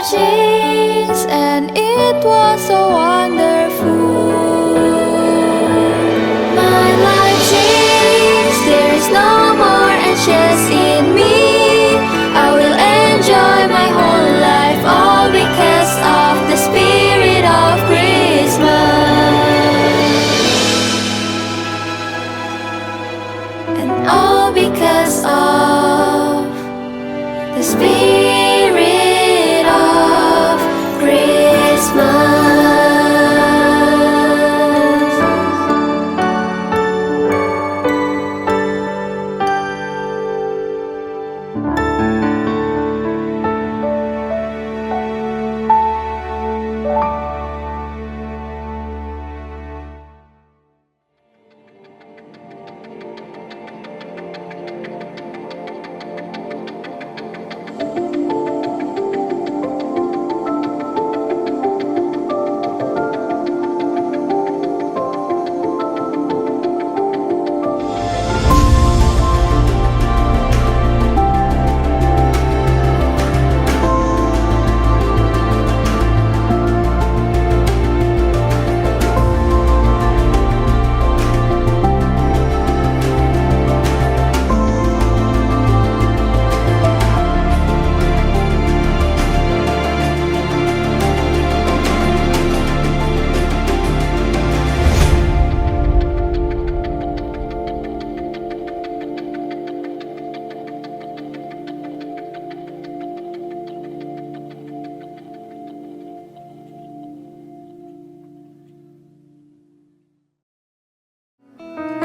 changed, and it was so wonderful. My life changed, there is no more anxious in me. I will enjoy my whole life, all because of the spirit of Christmas. And all because of the spirit of Christmas.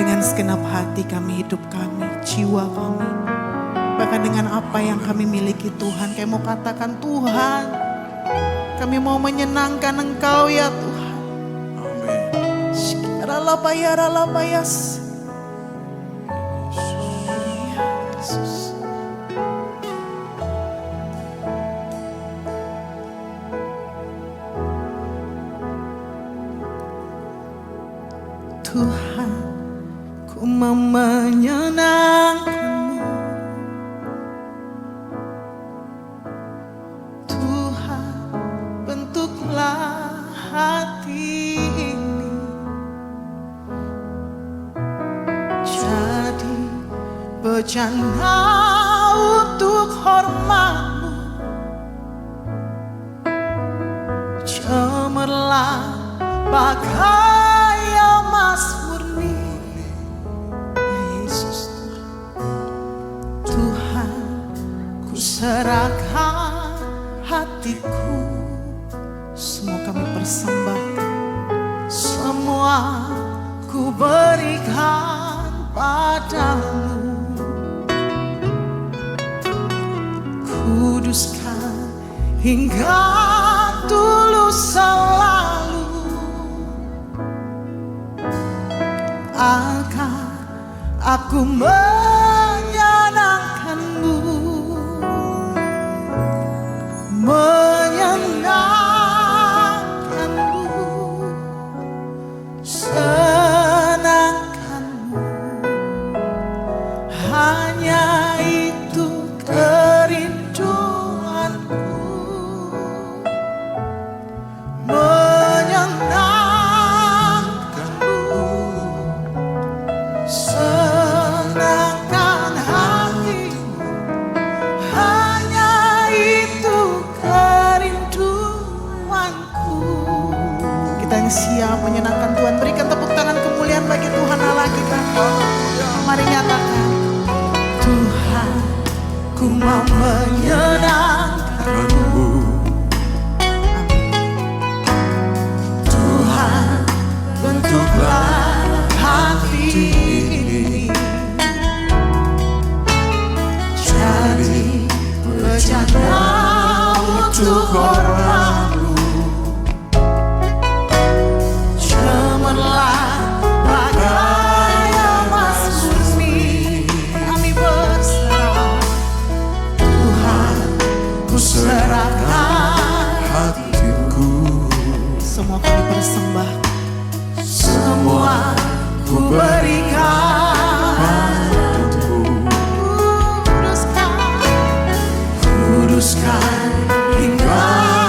Dengan segenap hati kami, hidup kami, jiwa kami, bahkan dengan apa yang kami miliki Tuhan, kami mau katakan Tuhan, kami mau menyenangkan Engkau ya Tuhan. Amin. Ralabayas. Yesus. Tuhan, ku mau menyenangkan-Mu. Tuhan, bentuklah hati ini jadi bejana untuk hormat-Mu. Cemerlang bagai emas murni. Tuhan, ku serahkan hatiku, semua kami persembahkan, semua ku berikan padamu. Kuduskan hingga tulus selalu, agar aku menyenangkan-Mu, menyenangkan-Mu, senangkan-Mu. Hanya itu kerinduanku, menyenangkan-Mu, senangkan hatimu. Hanya itu kerinduanku. Kita yang siap menyenangkan Tuhan, berikan tepuk tangan kemuliaan bagi Tuhan Allah kita. Mari nyatakan, Tuhan, ku mau menyenangkan-Mu. Tuhan, bentuklah hati ini jadi bejana untuk hormat-Mu. Cemerlang bagai emas murni. Kami berserah, Tuhan, ku serahkan Hatiku, semua kami persembahkan, semua ku berikan padamu. Kuduskan hingga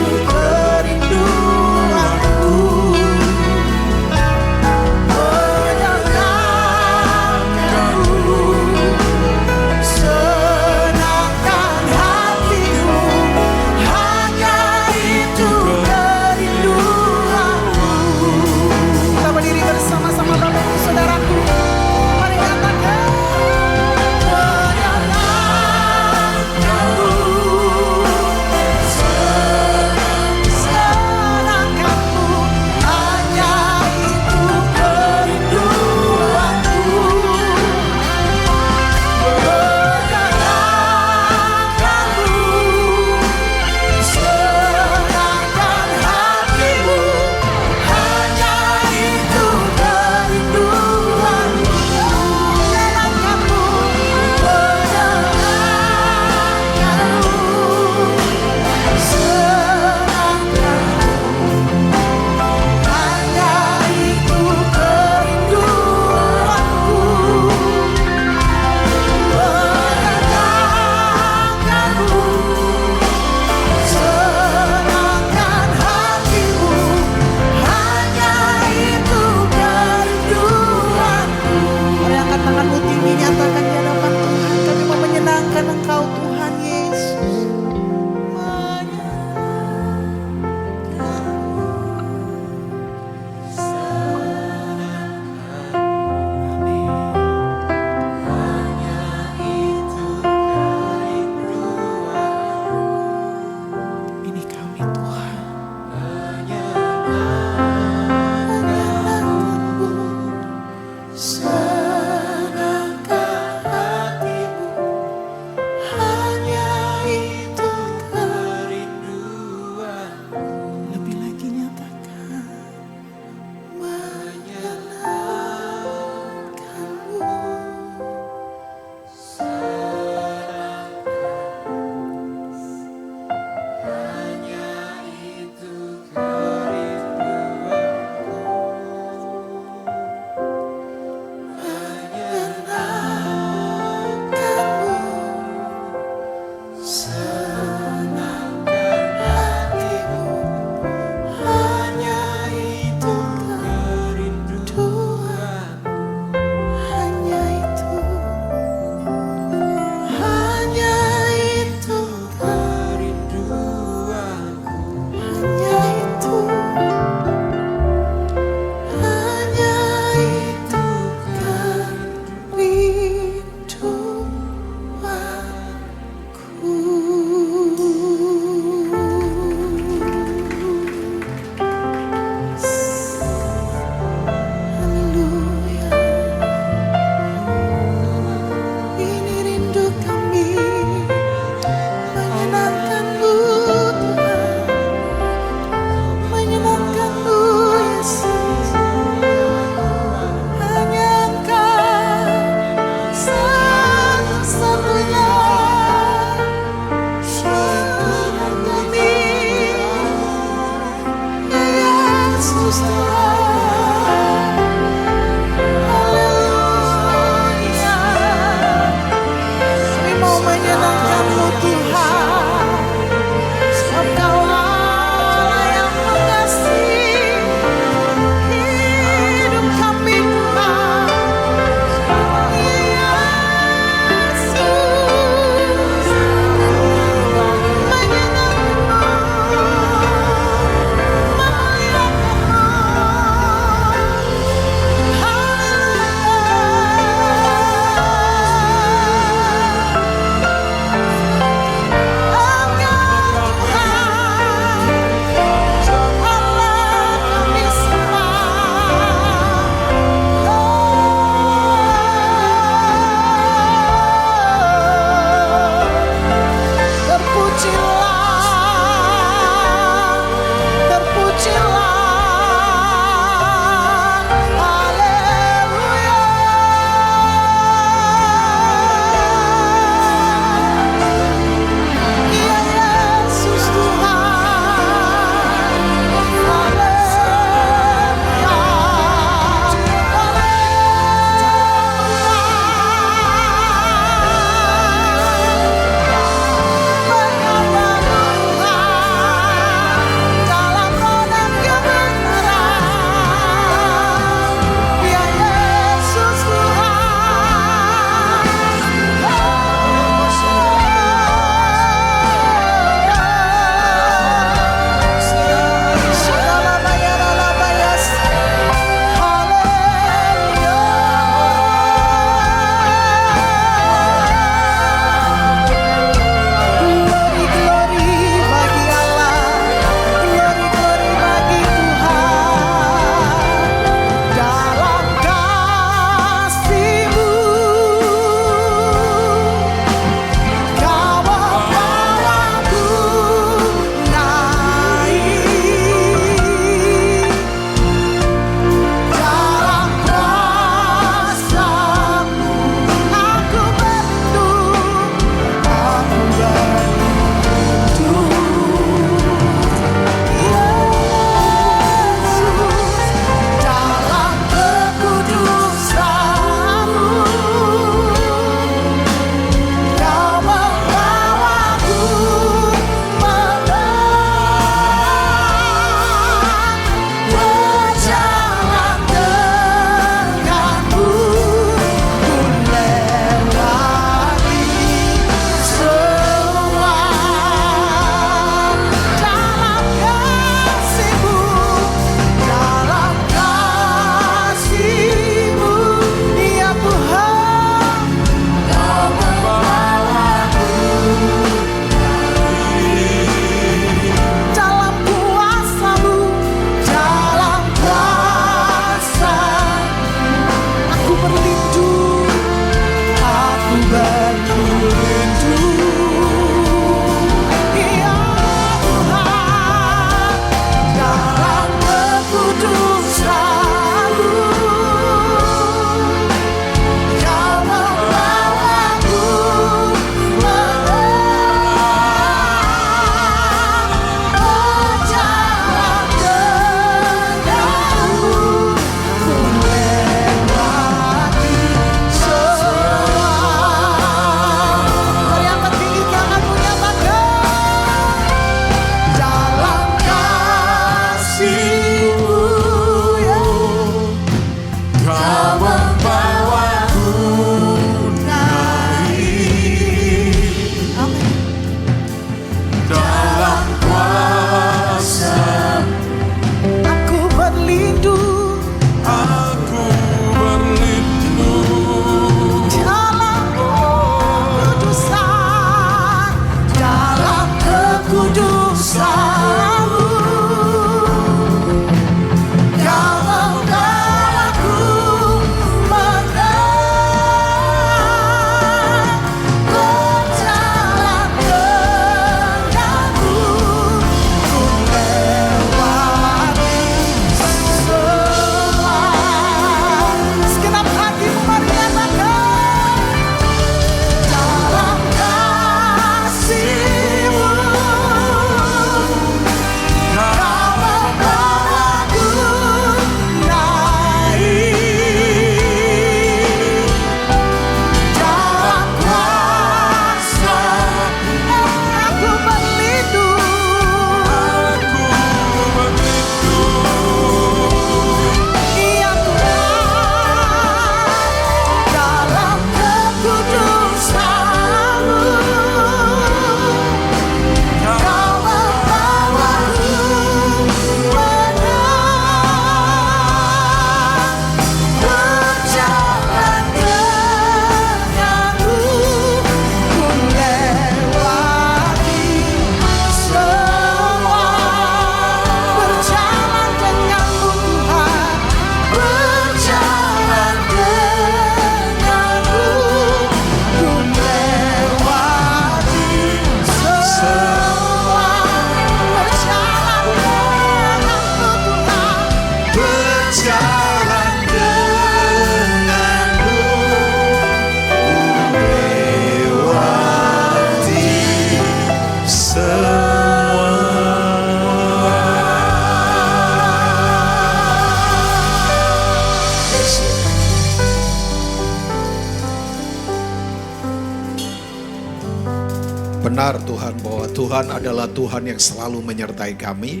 benar Tuhan bahwa Tuhan adalah Tuhan yang selalu menyertai kami.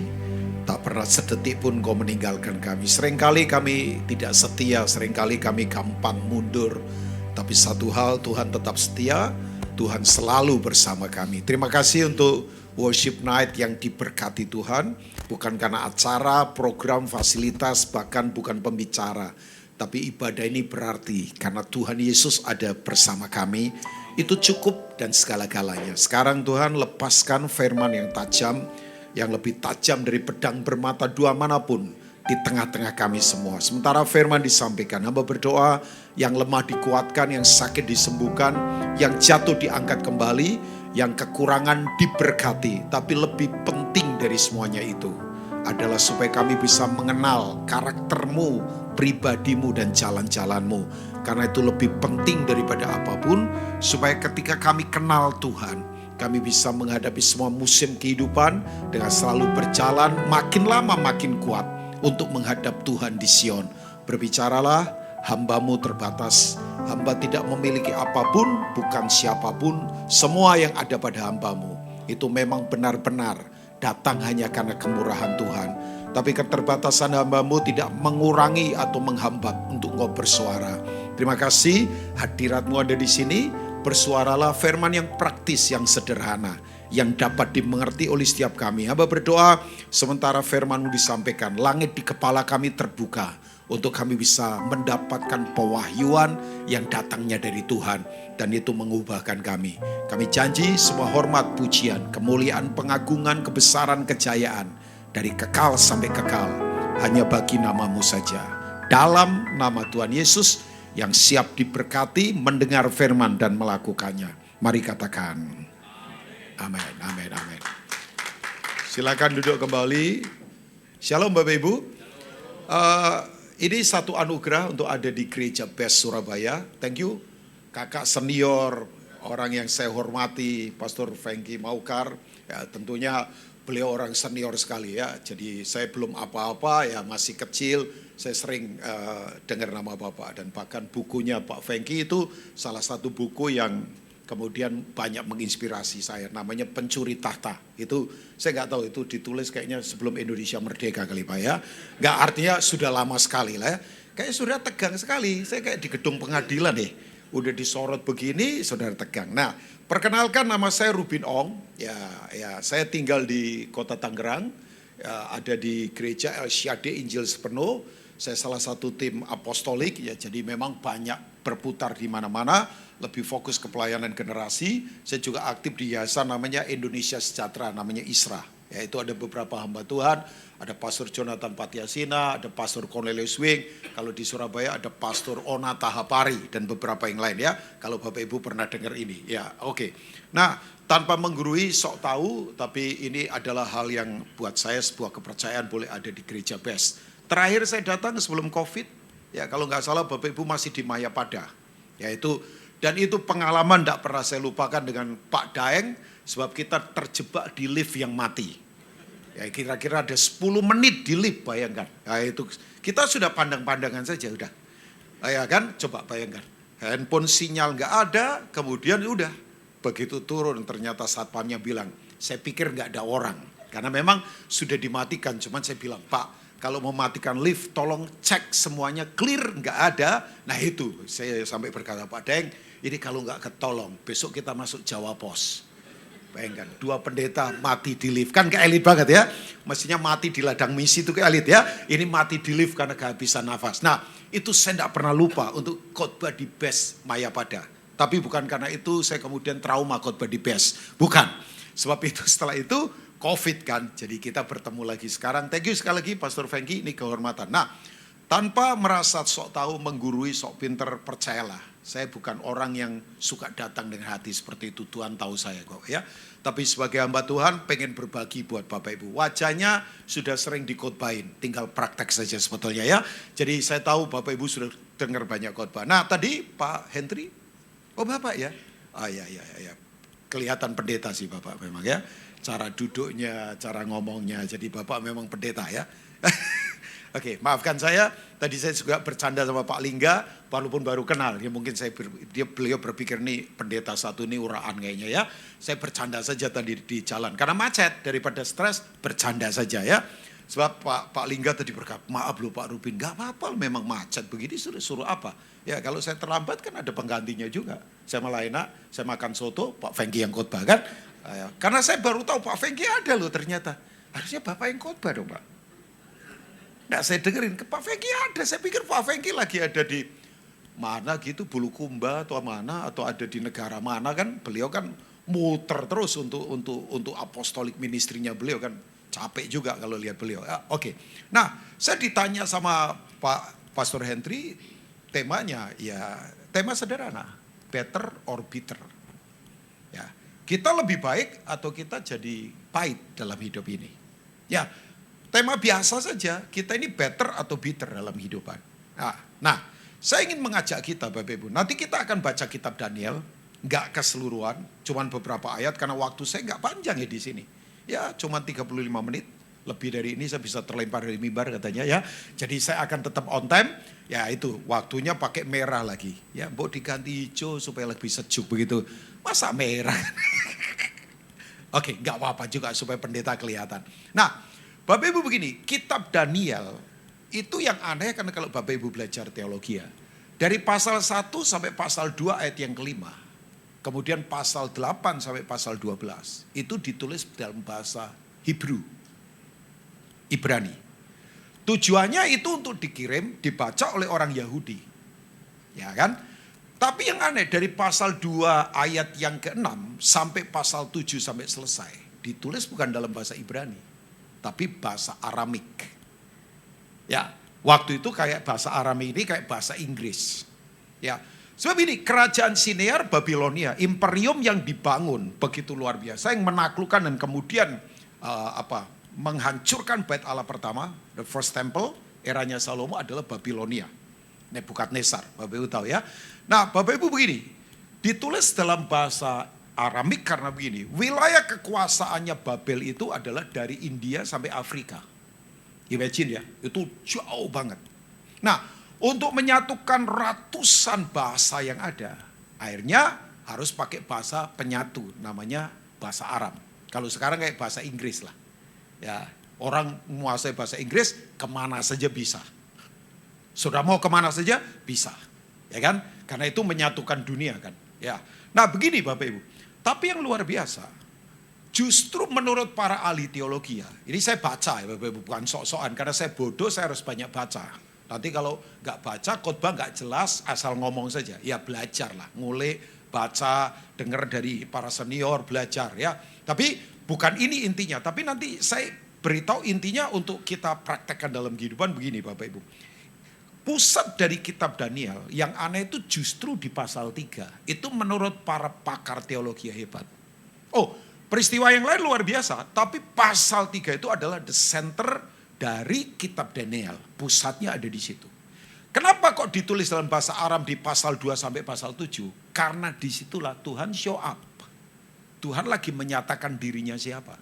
Tak pernah sedetik pun Kau meninggalkan kami. Seringkali kami tidak setia, seringkali kami gampang mundur. Tapi satu hal, Tuhan tetap setia, Tuhan selalu bersama kami. Terima kasih untuk worship night yang diberkati Tuhan. Bukan karena acara, program, fasilitas, bahkan bukan pembicara. Tapi ibadah ini berarti karena Tuhan Yesus ada bersama kami. Itu cukup dan segala-galanya. Sekarang Tuhan lepaskan firman yang tajam, yang lebih tajam dari pedang bermata dua manapun di tengah-tengah kami semua. Sementara firman disampaikan, hamba berdoa yang lemah dikuatkan, yang sakit disembuhkan, yang jatuh diangkat kembali, yang kekurangan diberkati. Tapi lebih penting dari semuanya itu adalah supaya kami bisa mengenal karaktermu, pribadimu dan jalan-jalanmu. Karena itu lebih penting daripada apapun, supaya ketika kami kenal Tuhan, kami bisa menghadapi semua musim kehidupan dengan selalu berjalan makin lama makin kuat untuk menghadap Tuhan di Sion. Berbicaralah, hamba-Mu terbatas, hamba tidak memiliki apapun, bukan siapapun, semua yang ada pada hamba-Mu itu memang benar-benar datang hanya karena kemurahan Tuhan. Tapi keterbatasan hamba-Mu tidak mengurangi atau menghambat untuk Engkau bersuara. Terima kasih hadirat-Mu ada di sini. Bersuaralah firman yang praktis, yang sederhana, yang dapat dimengerti oleh setiap kami. Hamba berdoa sementara firman-Mu disampaikan, langit di kepala kami terbuka untuk kami bisa mendapatkan pewahyuan yang datangnya dari Tuhan. Dan itu mengubahkan kami. Kami janji semua hormat, pujian, kemuliaan, pengagungan, kebesaran, kejayaan dari kekal sampai kekal hanya bagi nama-Mu saja. Dalam nama Tuhan Yesus yang siap diberkati, mendengar firman dan melakukannya. Mari katakan amin, amin, amin. Silakan duduk kembali. Shalom Bapak Ibu. Ini satu anugerah untuk ada di Gereja Best Surabaya. Thank you kakak senior, orang yang saya hormati, Pastor Frankie Maukar. Ya, tentunya beliau orang senior sekali ya. Jadi saya belum apa-apa ya, masih kecil. Saya sering dengar nama Bapak dan bahkan bukunya Pak Frankie itu salah satu buku yang kemudian banyak menginspirasi saya. Namanya Pencuri Tahta. Itu saya nggak tahu itu ditulis kayaknya sebelum Indonesia merdeka kali Pak ya. Nggak, artinya sudah lama sekali lah ya. Kayaknya sudah tegang sekali. Saya kayak di gedung pengadilan deh. Udah disorot begini, saudara tegang. Nah, perkenalkan nama saya Rubin Ong. Ya, saya tinggal di Kota Tangerang. Ya, ada di Gereja El Shaddai Injil Sepenuh. Saya salah satu tim apostolik, ya jadi memang banyak berputar di mana-mana, lebih fokus ke pelayanan generasi. Saya juga aktif di yayasan namanya Indonesia Sejahtera, namanya ISRA. Ya, itu ada beberapa hamba Tuhan, ada Pastor Jonathan Patiasina, ada Pastor Cornelius Wing, kalau di Surabaya ada Pastor Ona Tahapari dan beberapa yang lain ya. Kalau Bapak Ibu pernah dengar ini, ya oke. Nah, tanpa menggurui sok tahu, tapi ini adalah hal yang buat saya sebuah kepercayaan boleh ada di Gereja Best. Terakhir saya datang sebelum COVID, ya kalau nggak salah Bapak Ibu masih di Mayapada, dan itu pengalaman tidak pernah saya lupakan dengan Pak Daeng, sebab kita terjebak di lift yang mati. Ya kira-kira ada 10 menit di lift, bayangkan. Ya, itu kita sudah pandang-pandangan saja udah, ya kan? Coba bayangkan, handphone sinyal nggak ada, kemudian udah begitu turun ternyata satpamnya bilang, saya pikir nggak ada orang, karena memang sudah dimatikan. Cuman saya bilang, Pak, kalau mau matikan lift, tolong cek semuanya clear, nggak ada. Nah itu, saya sampai berkata, Pak Deng, ini kalau nggak ketolong, besok kita masuk Jawa Pos. Bayangkan, 2 pendeta mati di lift. Kan ke elit banget ya. Mestinya mati di ladang misi itu ke elit ya. Ini mati di lift karena kehabisan nafas. Nah, itu saya nggak pernah lupa untuk khotbah di Best Mayapada. Tapi bukan karena itu saya kemudian trauma khotbah di Best. Bukan. Sebab itu setelah itu COVID kan, jadi kita bertemu lagi sekarang. Thank you sekali lagi Pastor Frankie, ini kehormatan. Nah, tanpa merasa sok tahu, menggurui, sok pinter, percayalah. Saya bukan orang yang suka datang dengan hati seperti itu, Tuhan tahu saya kok ya. Tapi sebagai hamba Tuhan, pengen berbagi buat Bapak Ibu. Wajahnya sudah sering dikhotbahin, tinggal praktek saja sebetulnya ya. Jadi saya tahu Bapak Ibu sudah dengar banyak khotbah. Nah tadi Pak Hendri, oh Bapak ya? Ah ya. Kelihatan pendeta sih Bapak memang ya. Cara duduknya, cara ngomongnya, jadi Bapak memang pendeta ya. Oke, maafkan saya. Tadi saya juga bercanda sama Pak Lingga, walaupun baru kenal. Ya mungkin beliau berpikir nih pendeta satu ini uraan kayaknya ya. Saya bercanda saja tadi di jalan. Karena macet, daripada stres, bercanda saja ya. Sebab Pak Lingga tadi berkata, maaf loh Pak Rubin, gak apa-apa memang macet begini suruh apa. Ya kalau saya terlambat kan ada penggantinya juga. Saya malah enak, saya makan soto, Pak Fengki yang khotbah kan. Karena saya baru tahu Pak Fengki ada loh ternyata. Harusnya Bapak yang khotbah dong Pak. Nah saya dengerin, Pak Fengki ada, saya pikir Pak Fengki lagi ada di mana gitu, Bulukumba atau mana, atau ada di negara mana kan. Beliau kan muter terus untuk apostolik ministrinya beliau kan. Capek juga kalau lihat beliau. Oke. Nah, saya ditanya sama Pak Pastor Henry, temanya ya tema sederhana, better or bitter. Ya, kita lebih baik atau kita jadi pahit dalam hidup ini. Ya, tema biasa saja, kita ini better atau bitter dalam hidupan. Nah, saya ingin mengajak kita Bapak Ibu, nanti kita akan baca kitab Daniel, nggak keseluruhan, cuman beberapa ayat karena waktu saya nggak panjang ya di sini. Ya cuma 35 menit, lebih dari ini saya bisa terlempar dari mimbar katanya ya. Jadi saya akan tetap on time, ya itu waktunya pakai merah lagi. Ya mau diganti hijau supaya lebih sejuk begitu, masa merah? Oke, nggak apa-apa juga supaya pendeta kelihatan. Nah, Bapak Ibu begini, kitab Daniel itu yang aneh karena kalau Bapak Ibu belajar teologi ya. Dari pasal 1 sampai pasal 2 ayat yang kelima. Kemudian pasal 8 sampai pasal 12 itu ditulis dalam bahasa Hebrew, Ibrani. Tujuannya itu untuk dikirim, dibaca oleh orang Yahudi. Ya kan? Tapi yang aneh dari pasal 2 ayat yang ke-6 sampai pasal 7 sampai selesai. Ditulis bukan dalam bahasa Ibrani, tapi bahasa Aramik. Ya, waktu itu kayak bahasa Aramik ini kayak bahasa Inggris. Ya. Sebab ini kerajaan Sinear Babilonia, imperium yang dibangun begitu luar biasa, yang menaklukkan dan kemudian menghancurkan bait Allah pertama, the first temple, eranya Salomo adalah Babilonia. Nebukadnezar, Bapak Ibu tahu ya. Nah Bapak Ibu begini, ditulis dalam bahasa Aramik karena begini, wilayah kekuasaannya Babel itu adalah dari India sampai Afrika. Imagine ya, itu jauh banget. Nah, untuk menyatukan ratusan bahasa yang ada, akhirnya harus pakai bahasa penyatu, namanya bahasa Aram. Kalau sekarang kayak bahasa Inggris lah. Ya, orang menguasai bahasa Inggris kemana saja bisa. Sudah mau kemana saja bisa, ya kan? Karena itu menyatukan dunia kan. Ya, nah begini Bapak Ibu. Tapi yang luar biasa, justru menurut para ahli teologi ya, ini saya baca ya Bapak Ibu, bukan sok-sokan karena saya bodoh, saya harus banyak baca. Nanti kalau nggak baca, khotbah nggak jelas, asal ngomong saja. Ya belajar lah, ngulik, baca, dengar dari para senior, belajar ya. Tapi bukan ini intinya, tapi nanti saya beritahu intinya untuk kita praktekkan dalam kehidupan begini Bapak Ibu. Pusat dari kitab Daniel yang aneh itu justru di pasal 3. Itu menurut para pakar teologi hebat. Oh, peristiwa yang lain luar biasa, tapi pasal 3 itu adalah the center dari kitab Daniel, pusatnya ada di situ. Kenapa kok ditulis dalam bahasa Aram di pasal 2 sampai pasal 7? Karena disitulah Tuhan show up. Tuhan lagi menyatakan dirinya siapa.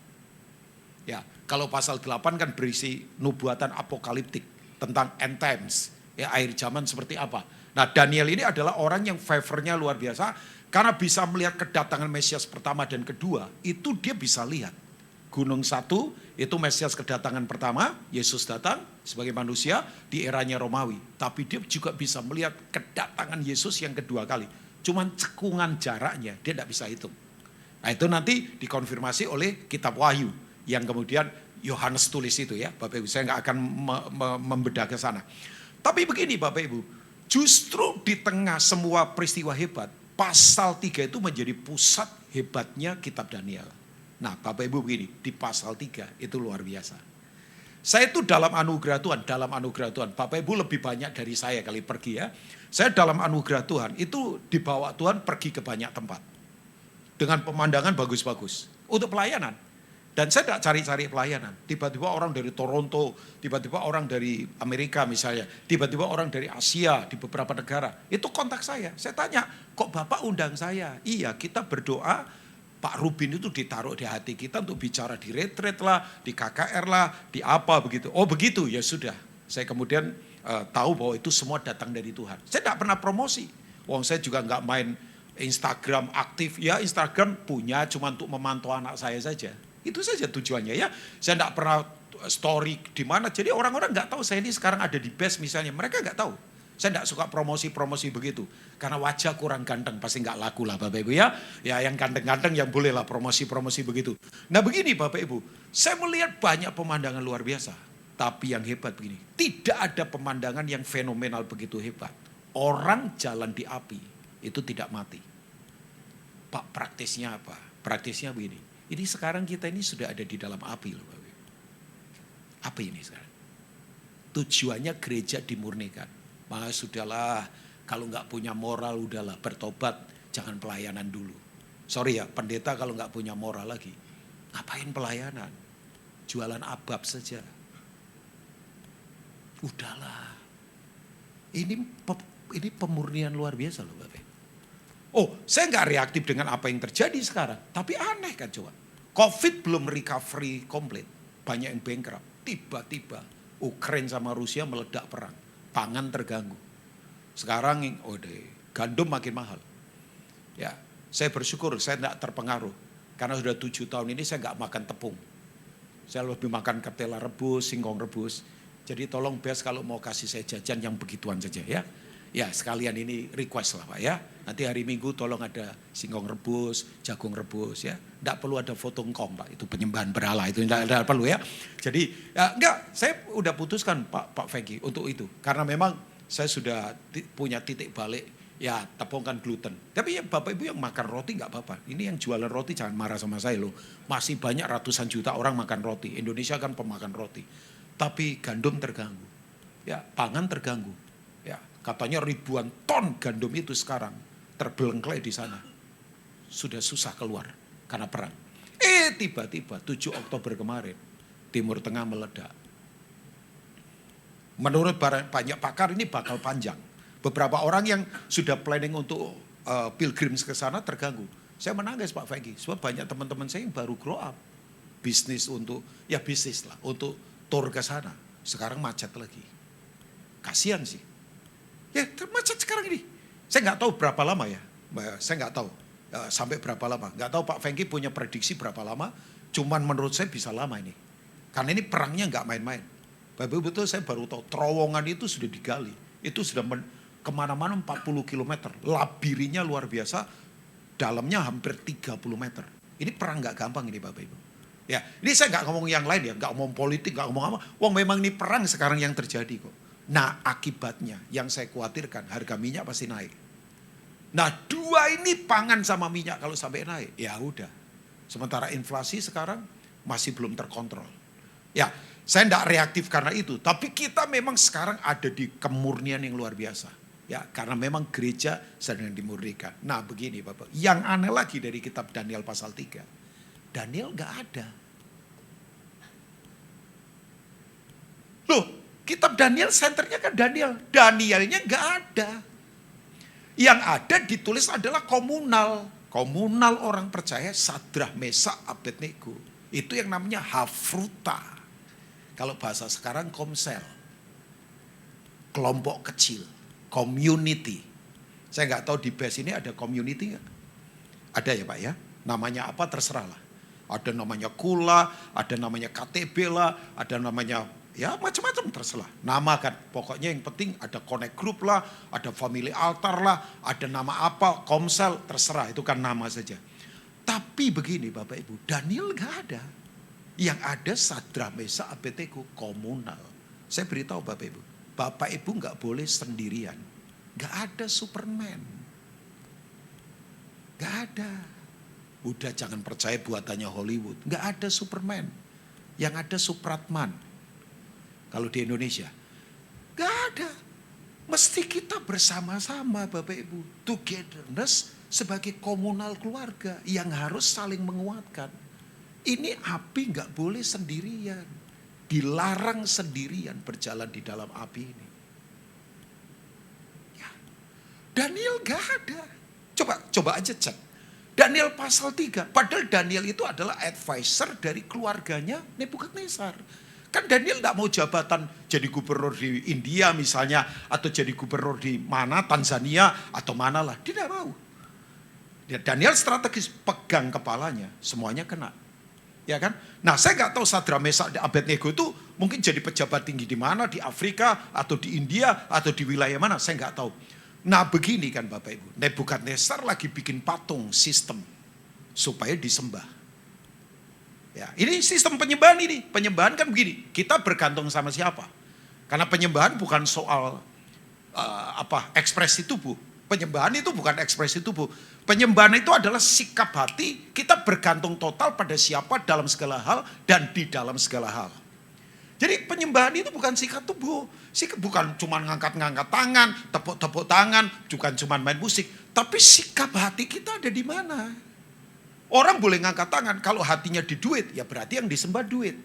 Ya, kalau pasal 8 kan berisi nubuatan apokaliptik tentang end times, ya akhir zaman seperti apa. Nah, Daniel ini adalah orang yang favornya luar biasa karena bisa melihat kedatangan Mesias pertama dan kedua, itu dia bisa lihat. Gunung 1 itu Mesias kedatangan pertama, Yesus datang sebagai manusia di eranya Romawi. Tapi dia juga bisa melihat kedatangan Yesus yang kedua kali. Cuman cekungan jaraknya, dia tidak bisa hitung. Nah itu nanti dikonfirmasi oleh kitab Wahyu yang kemudian Yohanes tulis itu ya. Bapak Ibu, saya nggak akan membedah ke sana. Tapi begini Bapak Ibu, justru di tengah semua peristiwa hebat, pasal 3 itu menjadi pusat hebatnya kitab Daniel. Nah Bapak Ibu begini, di pasal 3 itu luar biasa. Saya itu dalam anugerah Tuhan, Bapak Ibu lebih banyak dari saya kali pergi ya. Saya dalam anugerah Tuhan, itu dibawa Tuhan pergi ke banyak tempat. Dengan pemandangan bagus-bagus, untuk pelayanan. Dan saya tidak cari-cari pelayanan. Tiba-tiba orang dari Toronto, tiba-tiba orang dari Amerika misalnya, tiba-tiba orang dari Asia di beberapa negara. Itu kontak saya tanya, kok Bapak undang saya? Iya, kita berdoa, Pak Rubin itu ditaruh di hati kita untuk bicara di retreat lah, di KKR lah, di apa begitu. Oh begitu, ya sudah. Saya kemudian tahu bahwa itu semua datang dari Tuhan. Saya tidak pernah promosi. Wong saya juga nggak main Instagram aktif. Ya Instagram punya cuma untuk memantau anak saya saja. Itu saja tujuannya ya. Saya tidak pernah story di mana. Jadi orang-orang nggak tahu saya ini sekarang ada di best misalnya. Mereka nggak tahu. Saya tidak suka promosi-promosi begitu. Karena wajah kurang ganteng, pasti nggak laku lah Bapak Ibu ya. Ya yang ganteng-ganteng yang boleh lah promosi-promosi begitu. Nah begini Bapak Ibu, saya melihat banyak pemandangan luar biasa. Tapi yang hebat begini, tidak ada pemandangan yang fenomenal begitu hebat. Orang jalan di api, itu tidak mati. Pak praktisnya apa? Praktisnya begini, ini sekarang kita ini sudah ada di dalam api loh Bapak Ibu. Api ini sekarang. Tujuannya gereja dimurnikan. Mas sudahlah, kalau nggak punya moral udahlah bertobat, jangan pelayanan dulu. Sorry ya, pendeta kalau nggak punya moral lagi, ngapain pelayanan? Jualan abab saja. Udahlah. Ini pemurnian luar biasa loh Bapak. Oh, saya nggak reaktif dengan apa yang terjadi sekarang, tapi aneh kan coba. Covid belum recovery komplit, banyak yang bankrupt. Tiba-tiba Ukraina sama Rusia meledak perang. Pangan terganggu. Sekarang gandum makin mahal. Ya, saya bersyukur saya tidak terpengaruh. Karena sudah 7 tahun ini saya nggak makan tepung. Saya lebih makan ketela rebus, singkong rebus. Jadi tolong Bes kalau mau kasih saya jajan yang begituan saja ya. Ya sekalian ini request lah Pak ya. Nanti hari Minggu tolong ada singkong rebus, jagung rebus ya. Tidak perlu ada foto engkong Pak, itu penyembahan berhala itu tidak perlu ya. Jadi ya, enggak, saya udah putuskan Pak Fegi untuk itu. Karena memang saya sudah punya titik balik ya tepungkan gluten. Tapi ya Bapak Ibu yang makan roti nggak apa-apa. Ini yang jualan roti jangan marah sama saya loh. Masih banyak ratusan juta orang makan roti. Indonesia kan pemakan roti. Tapi gandum terganggu. Ya pangan terganggu. Ya katanya ribuan ton gandum itu sekarang terbelengklai di sana. Sudah susah keluar karena perang. Tiba-tiba 7 Oktober kemarin Timur Tengah meledak. Menurut banyak pakar ini bakal panjang. Beberapa orang yang sudah planning untuk pilgrims ke sana terganggu. Saya menangis Pak Fegi, sebab banyak teman-teman saya yang baru grow up. Bisnis untuk tour ke sana. Sekarang macet lagi. Kasihan sih. Ya macet sekarang ini. Saya nggak tahu berapa lama ya. Saya nggak tahu sampai berapa lama. Nggak tahu Pak Fengki punya prediksi berapa lama. Cuman menurut saya bisa lama ini. Karena ini perangnya nggak main-main. Betul saya baru tahu terowongan itu sudah digali. Itu sudah kemana-mana 40 km. Labirinnya luar biasa. Dalamnya hampir 30 meter. Ini perang nggak gampang ini Bapak Ibu. Ya, ini saya nggak ngomong yang lain ya. Nggak ngomong politik, nggak ngomong apa. Wong memang ini perang sekarang yang terjadi kok. Nah akibatnya yang saya khawatirkan harga minyak pasti naik. Nah dua ini pangan sama minyak kalau sampai naik ya udah. Sementara inflasi sekarang masih belum terkontrol. Ya saya tidak reaktif karena itu. Tapi kita memang sekarang ada di kemurnian yang luar biasa. Ya karena memang gereja sedang dimurnikan. Nah begini Bapak. Yang aneh lagi dari kitab Daniel pasal 3. Daniel gak ada. Loh kitab Daniel senternya kan Daniel. Danielnya gak ada. Yang ada ditulis adalah komunal. Komunal orang percaya Sadrah, Mesak, Abednego. Itu yang namanya Hafruta. Kalau bahasa sekarang komsel. Kelompok kecil. Community. Saya nggak tahu di BES ini ada community nggak? Ada ya Pak ya? Namanya apa terserah lah. Ada namanya Kula, ada namanya KTB lah, ada namanya ya macam-macam terserah. Nama kan pokoknya yang penting ada connect group lah, ada family altar lah, ada nama apa, komsel terserah itu kan nama saja. Tapi begini Bapak Ibu, Daniel nggak ada. Yang ada Sadrah, Mesak, Abednego komunal. Saya beritahu Bapak Ibu. Bapak Ibu nggak boleh sendirian. Nggak ada Superman. Nggak ada. Udah jangan percaya buatannya Hollywood. Nggak ada Superman. Yang ada Supratman. Kalau di Indonesia. Nggak ada. Mesti kita bersama-sama Bapak Ibu. Togetherness sebagai komunal keluarga. Yang harus saling menguatkan. Ini api nggak boleh sendirian. Dilarang sendirian berjalan di dalam api ini. Ya. Daniel gak ada. Coba aja cek. Daniel pasal 3. Padahal Daniel itu adalah advisor dari keluarganya Nebukadnezar. Kan Daniel tidak mau jabatan jadi gubernur di India misalnya, atau jadi gubernur di mana, Tanzania, atau mana lah. Dia tidak mau. Daniel strategis, pegang kepalanya, semuanya kena. Ya kan? Nah, saya nggak tahu Sadrak, Mesak, Abednego itu mungkin jadi pejabat tinggi di mana, di Afrika, atau di India, atau di wilayah mana, saya nggak tahu. Nah, begini kan Bapak Ibu, Nebukadnezar lagi bikin patung sistem supaya disembah. Ya, ini sistem penyembahan ini. Penyembahan kan begini, kita bergantung sama siapa? Karena penyembahan bukan soal ekspresi tubuh. Penyembahan itu bukan ekspresi tubuh. Penyembahan itu adalah sikap hati, kita bergantung total pada siapa dalam segala hal dan di dalam segala hal. Jadi penyembahan itu bukan sikap tubuh. Bukan cuma ngangkat-ngangkat tangan, tepuk-tepuk tangan, bukan cuma main musik. Tapi sikap hati kita ada di mana? Orang boleh ngangkat tangan, kalau hatinya di duit, ya berarti yang disembah duit.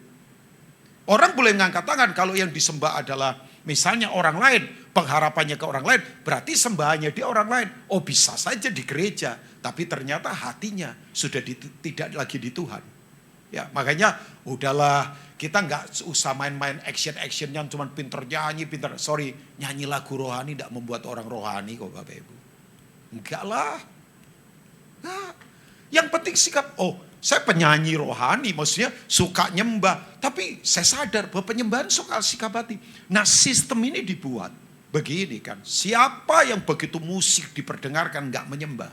Orang boleh ngangkat tangan, kalau yang disembah adalah misalnya orang lain, pengharapannya ke orang lain, berarti sembahannya di orang lain. Oh, bisa saja di gereja, tapi ternyata hatinya sudah tidak lagi di Tuhan. Ya, makanya udahlah, kita nggak usah main-main action yang cuma pinter nyanyi, nyanyi lagu rohani tidak membuat orang rohani kok Bapak Ibu. Enggak lah. Nah, yang penting sikap, saya penyanyi rohani, maksudnya suka nyembah. Tapi saya sadar bahwa penyembahan soal sikap hati. Nah, sistem ini dibuat begini kan. Siapa yang begitu musik diperdengarkan gak menyembah,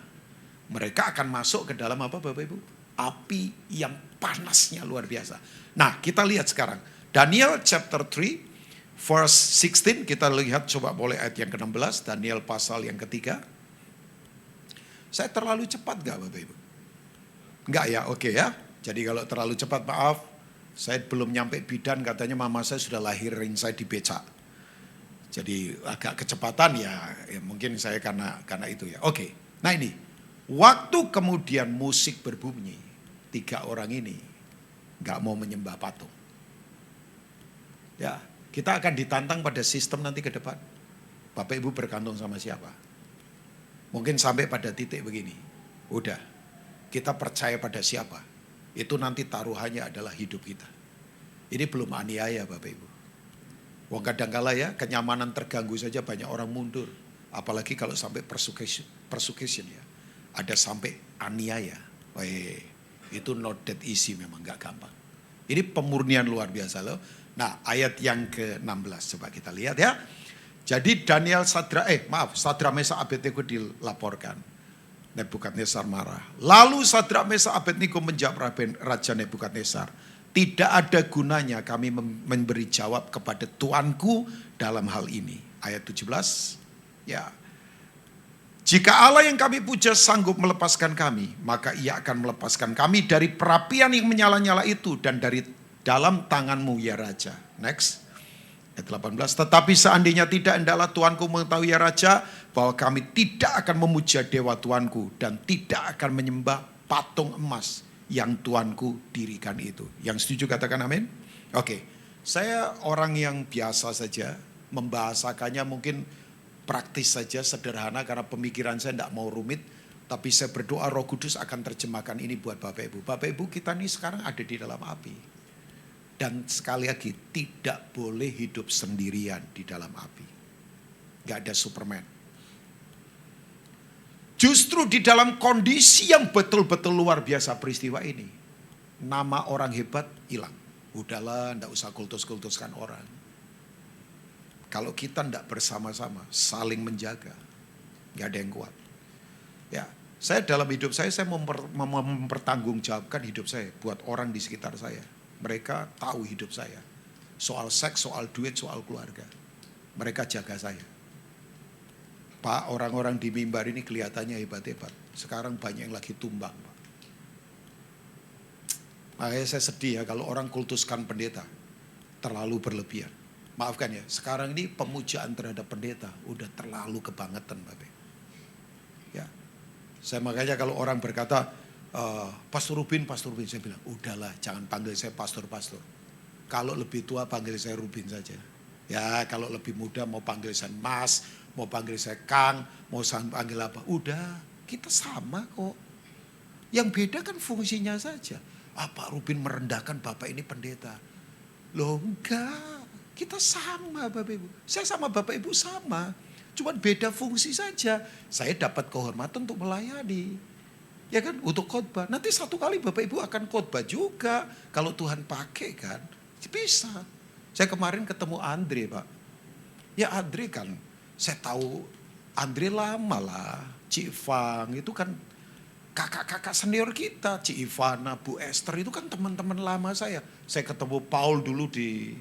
mereka akan masuk ke dalam apa Bapak Ibu? Api yang panasnya luar biasa. Nah, kita lihat sekarang. Daniel chapter 3, verse 16. Kita lihat, coba boleh ayat yang ke-16. Daniel pasal yang ketiga. Saya terlalu cepat gak Bapak Ibu? Enggak ya, oke ya. Jadi kalau terlalu cepat maaf, saya belum nyampe bidan, katanya mama saya sudah lahirin saya di becak. Jadi agak kecepatan ya mungkin saya karena itu ya. Oke, nah ini. Waktu kemudian musik berbunyi, 3 orang ini enggak mau menyembah patung. Ya, kita akan ditantang pada sistem nanti ke depan. Bapak Ibu bergantung sama siapa? Mungkin sampai pada titik begini. Udah. Kita percaya pada siapa, itu nanti taruhannya adalah hidup kita. Ini belum aniaya Bapak Ibu. Wong kadangkala ya, kenyamanan terganggu saja banyak orang mundur. Apalagi kalau sampai persecution ya. Ada sampai aniaya. Itu not that easy memang, gak gampang. Ini pemurnian luar biasa loh. Nah, ayat yang ke-16 coba kita lihat ya. Jadi Daniel Sadrak, Mesak Abednego dilaporkan. Nebukadnezar marah. Lalu Sadrak, Mesak, Abednego menjawab Raja Nebukadnezar, tidak ada gunanya kami memberi jawab kepada Tuanku dalam hal ini. Ayat 17. Ya. Jika Allah yang kami puja sanggup melepaskan kami, maka ia akan melepaskan kami dari perapian yang menyala-nyala itu dan dari dalam tanganmu ya Raja. Next. Ayat 18, tetapi seandainya tidak, hendaklah Tuanku mengetahui ya Raja, bahwa kami tidak akan memuja dewa Tuanku dan tidak akan menyembah patung emas yang Tuanku dirikan itu. Yang setuju katakan amin? Oke, saya orang yang biasa saja, membahasakannya mungkin praktis saja, sederhana karena pemikiran saya tidak mau rumit. Tapi saya berdoa Roh Kudus akan terjemahkan ini buat Bapak Ibu. Bapak Ibu, kita ini sekarang ada di dalam api. Dan sekali lagi, tidak boleh hidup sendirian di dalam api. Gak ada Superman. Justru di dalam kondisi yang betul-betul luar biasa peristiwa ini, nama orang hebat hilang. Udahlah, gak usah kultus-kultuskan orang. Kalau kita gak bersama-sama, saling menjaga, gak ada yang kuat. Ya, saya dalam hidup saya mempertanggungjawabkan hidup saya buat orang di sekitar saya. Mereka tahu hidup saya. Soal seks, soal duit, soal keluarga. Mereka jaga saya. Pak, orang-orang di mimbar ini kelihatannya hebat-hebat. Sekarang banyak yang lagi tumbang, Pak. Makanya saya sedih ya kalau orang kultuskan pendeta. Terlalu berlebihan. Maafkan ya, sekarang ini pemujaan terhadap pendeta udah terlalu kebangetan, Bapak. Ya. Saya makanya kalau orang berkata, Pastor Rubin, saya bilang, udahlah jangan panggil saya pastor. Kalau lebih tua panggil saya Rubin saja. Ya kalau lebih muda mau panggil saya Mas, mau panggil saya Kang, mau panggil apa. Udah, kita sama kok. Yang beda kan fungsinya saja. Pak Rubin merendahkan Bapak ini pendeta. Loh enggak, kita sama Bapak Ibu. Saya sama Bapak Ibu sama. Cuma beda fungsi saja. Saya dapat kehormatan untuk melayani. Ya kan, untuk khotbah. Nanti satu kali Bapak Ibu akan khotbah juga. Kalau Tuhan pakai kan, bisa. Saya kemarin ketemu Andre Pak. Ya Andre kan, saya tahu Andre lama lah. Cik Fang itu kan kakak-kakak senior kita. Cik Ivana, Bu Esther itu kan teman-teman lama saya. Saya ketemu Paul dulu di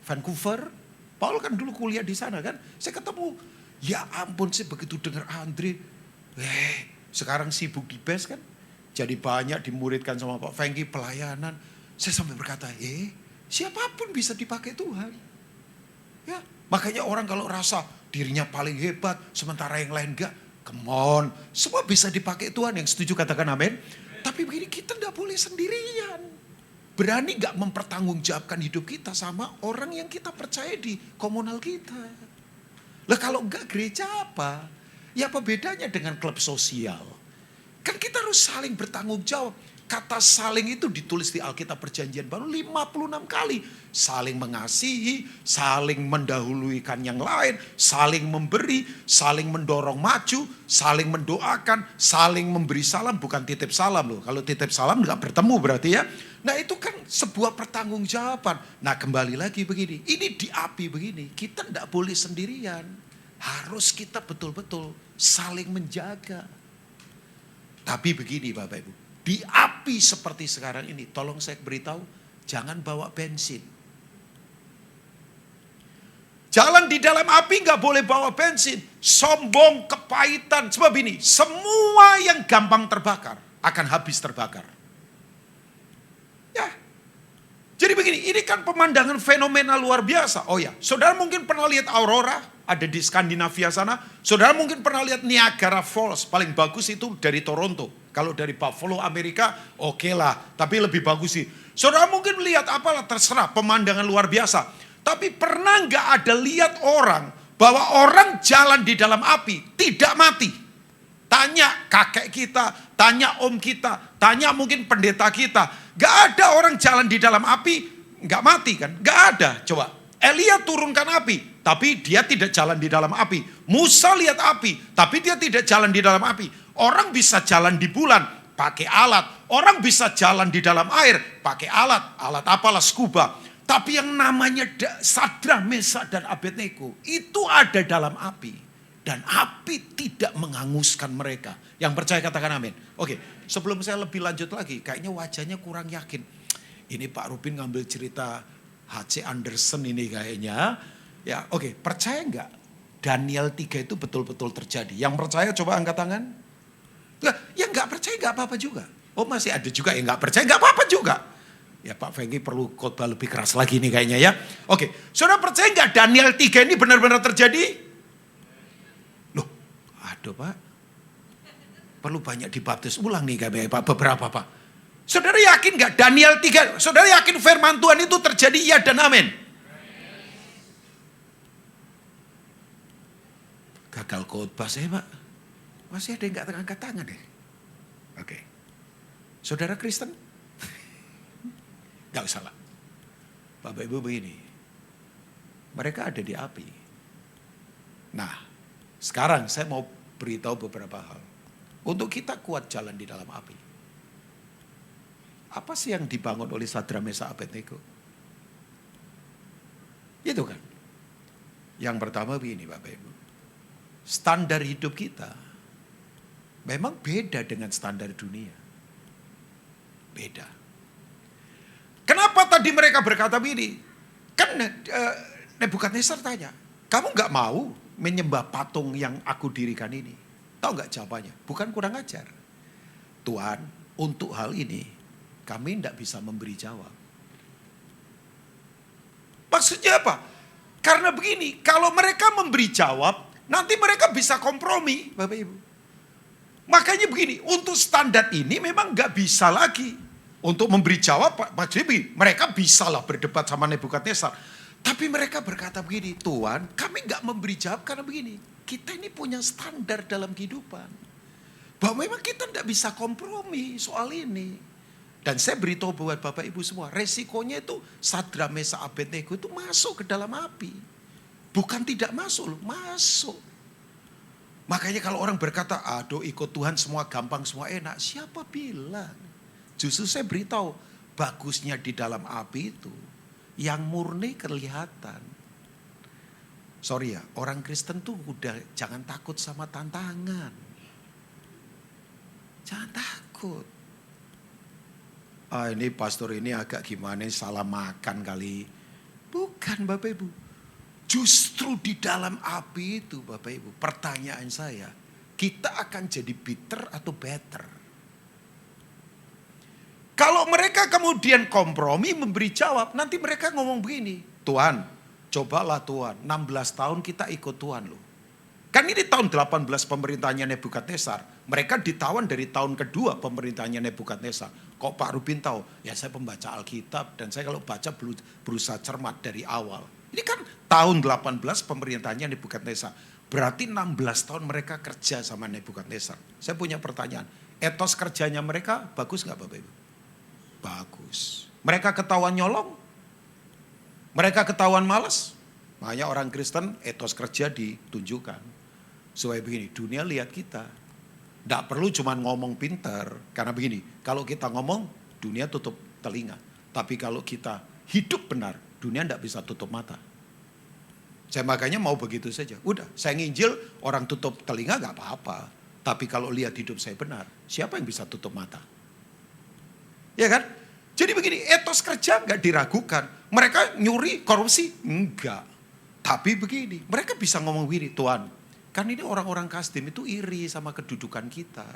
Vancouver. Paul kan dulu kuliah di sana kan. Saya ketemu, ya ampun sih begitu dengar Andre. Sekarang sibuk di BES kan. Jadi banyak dimuridkan sama Pak Fengki pelayanan. Saya sampai berkata, siapapun bisa dipakai Tuhan. Ya, makanya orang kalau rasa dirinya paling hebat, sementara yang lain enggak. Come on, semua bisa dipakai Tuhan. Yang setuju katakan amin. Tapi begini, kita enggak boleh sendirian. Berani enggak mempertanggungjawabkan hidup kita sama orang yang kita percaya di komunal kita. Lah kalau enggak gereja apa? Ya apa bedanya dengan klub sosial? Kan kita harus saling bertanggung jawab. Kata saling itu ditulis di Alkitab Perjanjian Baru 56 kali. Saling mengasihi, saling mendahulukan yang lain, saling memberi, saling mendorong maju, saling mendoakan, saling memberi salam. Bukan titip salam loh. Kalau titip salam nggak bertemu berarti ya. Nah itu kan sebuah pertanggungjawaban. Nah kembali lagi begini, ini di api begini. Kita nggak boleh sendirian. Harus kita betul-betul saling menjaga. Tapi begini Bapak Ibu. Di api seperti sekarang ini, tolong saya beritahu, jangan bawa bensin. Jalan di dalam api nggak boleh bawa bensin. Sombong, kepahitan. Sebab ini, semua yang gampang terbakar akan habis terbakar. Ya. Jadi begini, ini kan pemandangan fenomena luar biasa. Oh ya, saudara mungkin pernah lihat aurora, ada di Skandinavia sana. Saudara mungkin pernah lihat Niagara Falls, paling bagus itu dari Toronto. Kalau dari Buffalo, Amerika, oke lah. Tapi lebih bagus sih. Saudara mungkin lihat apalah, terserah, pemandangan luar biasa. Tapi pernah nggak ada lihat orang, bahwa orang jalan di dalam api, tidak mati? Tanya kakek kita, tanya om kita, tanya mungkin pendeta kita. Nggak ada orang jalan di dalam api, nggak mati kan? Nggak ada, coba. Elia turunkan api, tapi dia tidak jalan di dalam api. Musa lihat api, tapi dia tidak jalan di dalam api. Orang bisa jalan di bulan, pakai alat. Orang bisa jalan di dalam air, pakai alat. Alat apalah, scuba. Tapi yang namanya Sadrak, Mesak, dan Abednego, itu ada dalam api. Dan api tidak menghanguskan mereka. Yang percaya katakan amin. Oke, sebelum saya lebih lanjut lagi, kayaknya wajahnya kurang yakin. Ini Pak Rubin ngambil cerita H.C. Anderson ini kayaknya. Ya, oke, percaya enggak Daniel 3 itu betul-betul terjadi? Yang percaya coba angkat tangan. Yang enggak percaya enggak apa-apa juga. Oh masih ada juga yang enggak percaya, enggak apa-apa juga. Ya Pak Fengki perlu khotbah lebih keras lagi nih kayaknya ya. Oke, saudara percaya enggak Daniel 3 ini benar-benar terjadi? Loh, aduh Pak. Perlu banyak dibaptis ulang nih kayak Pak, beberapa Pak. Saudara yakin enggak Daniel 3, saudara yakin firman Tuhan itu terjadi ya dan amin? Gagal khotbah saya Pak. Masih ada yang gak angkat tangan deh. Oke. Saudara Kristen? Gak usah lah. Bapak Ibu begini. Mereka ada di api. Nah, sekarang saya mau beritahu beberapa hal. Untuk kita kuat jalan di dalam api. Apa sih yang dibangun oleh Sadrak, Mesak, Abednego? Itu kan. Yang pertama begini Bapak Ibu. Standar hidup kita memang beda dengan standar dunia. Beda. Kenapa tadi mereka berkata begini? Kan Nebukadnezar tanya, kamu gak mau menyembah patung yang aku dirikan ini? Tahu gak jawabannya? Bukan kurang ajar. Tuhan, untuk hal ini kami tidak bisa memberi jawab. Maksudnya apa? Karena begini, kalau mereka memberi jawab, nanti mereka bisa kompromi, Bapak Ibu. Makanya begini, untuk standar ini memang gak bisa lagi. Untuk memberi jawab, maksudnya begini, mereka bisa lah berdebat sama Nebukadnezar. Tapi mereka berkata begini, Tuhan kami gak memberi jawab karena begini. Kita ini punya standar dalam kehidupan. Bahwa memang kita gak bisa kompromi soal ini. Dan saya beritahu buat Bapak Ibu semua, resikonya itu Sadra Mesa Abednego itu masuk ke dalam api. Bukan tidak masuk loh, masuk. Makanya kalau orang berkata, aduh ikut Tuhan semua gampang, semua enak. Siapa bilang? Justru saya beritahu, bagusnya di dalam api itu, yang murni kelihatan. Sorry ya, orang Kristen tuh udah jangan takut sama tantangan. Jangan takut. Ini pastor ini agak gimana, salah makan kali. Bukan Bapak Ibu. Justru di dalam api itu Bapak Ibu, pertanyaan saya, kita akan jadi bitter atau better? Kalau mereka kemudian kompromi memberi jawab, nanti mereka ngomong begini, Tuhan, cobalah Tuhan, 16 tahun kita ikut Tuhan loh. Kan ini tahun 18 pemerintahnya Nebukadnezar. Mereka ditawan dari tahun kedua pemerintahnya Nebukadnezar. Kok Pak Rubin tahu? Ya saya pembaca Alkitab dan saya kalau baca berusaha cermat dari awal. Ini kan tahun 18 pemerintahnya Nebukadnezar. Berarti 16 tahun mereka kerja sama Nebukadnezar. Saya punya pertanyaan. Etos kerjanya mereka bagus nggak Bapak Ibu? Bagus. Mereka ketahuan nyolong? Mereka ketahuan malas? Makanya orang Kristen etos kerja ditunjukkan. Supaya begini, dunia lihat kita. Tidak perlu cuma ngomong pintar. Karena begini, kalau kita ngomong, dunia tutup telinga. Tapi kalau kita hidup benar, dunia tidak bisa tutup mata. Saya makanya mau begitu saja. Udah, saya nginjil, orang tutup telinga gak apa-apa. Tapi kalau lihat hidup saya benar, siapa yang bisa tutup mata? Ya kan? Jadi begini, etos kerja gak diragukan. Mereka nyuri, korupsi? Enggak. Tapi begini, mereka bisa ngomong begini, Tuhan, kan ini orang-orang Kasdim itu iri sama kedudukan kita.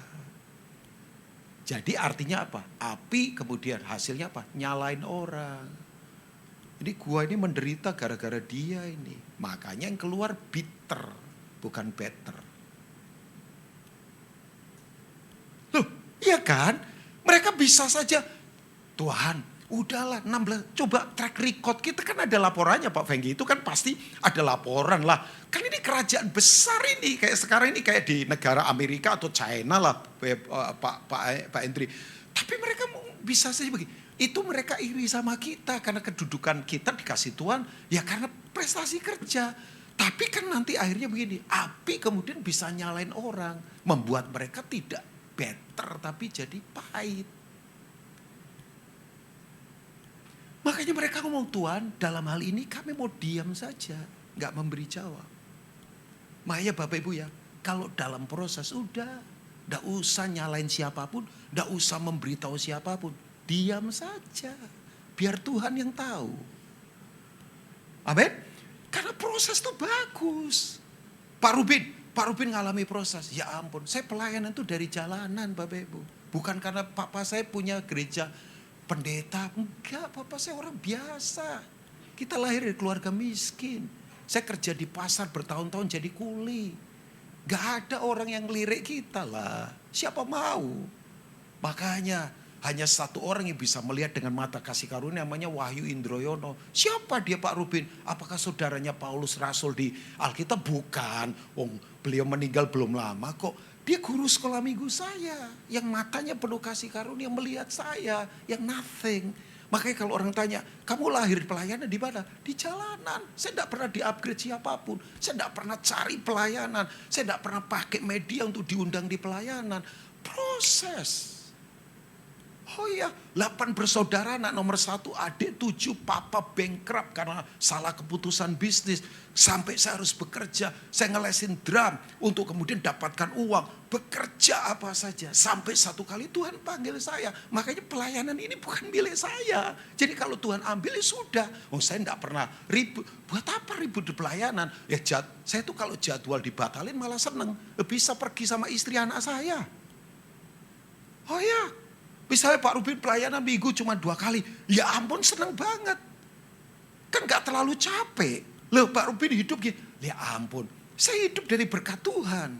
Jadi artinya apa? Api kemudian hasilnya apa? Nyalain orang. Ini gua ini menderita gara-gara dia ini. Makanya yang keluar bitter, bukan better. Loh, iya kan? Mereka bisa saja, Tuhan, udahlah 16, coba track record kita kan ada laporannya Pak Fenggi, itu kan pasti ada laporan lah. Kan ini kerajaan besar ini, kayak sekarang ini kayak di negara Amerika atau China lah Pak Hendri. Tapi mereka bisa saja begini, itu mereka iri sama kita karena kedudukan kita dikasih Tuhan, ya karena prestasi kerja. Tapi kan nanti akhirnya begini, api kemudian bisa nyalain orang, membuat mereka tidak better tapi jadi pahit. Makanya mereka ngomong, Tuhan dalam hal ini kami mau diam saja. Gak memberi jawab. Makanya Bapak Ibu ya, kalau dalam proses udah. Gak usah nyalain siapapun. Gak usah memberitahu siapapun. Diam saja. Biar Tuhan yang tahu. Amin. Karena proses itu bagus. Pak Rubin ngalami proses. Ya ampun, saya pelayanan itu dari jalanan Bapak Ibu. Bukan karena papa saya punya gereja pendeta, enggak, bapak saya orang biasa. Kita lahir dari keluarga miskin. Saya kerja di pasar bertahun-tahun jadi kuli. Gak ada orang yang lirik kita lah. Siapa mau? Makanya hanya satu orang yang bisa melihat dengan mata kasih karunia, namanya Wahyu Indroyono. Siapa dia Pak Rubin? Apakah saudaranya Paulus Rasul di Alkitab? Bukan. Beliau meninggal belum lama kok. Dia guru sekolah minggu saya, yang matanya penuh kasih karunia melihat saya, yang nothing. Makanya kalau orang tanya, kamu lahir pelayanan di mana? Di jalanan. Saya tidak pernah di-upgrade siapapun. Saya tidak pernah cari pelayanan. Saya tidak pernah pakai media untuk diundang di pelayanan. Proses. Oh iya, 8 bersaudara, anak nomor 1, adik 7, papa bankrupt karena salah keputusan bisnis. Sampai saya harus bekerja, saya ngelesin drum untuk kemudian dapatkan uang. Bekerja apa saja, sampai satu kali Tuhan panggil saya. Makanya pelayanan ini bukan milik saya. Jadi kalau Tuhan ambil ya sudah. Saya enggak pernah ribut. Buat apa ribut di pelayanan? Ya saya tuh kalau jadwal dibatalin malah seneng. Bisa pergi sama istri anak saya. Oh ya. Misalnya Pak Rubin pelayanan minggu cuma 2 kali. Ya ampun seneng banget. Kan gak terlalu capek. Loh Pak Rubin hidup gini. Ya ampun. Saya hidup dari berkat Tuhan.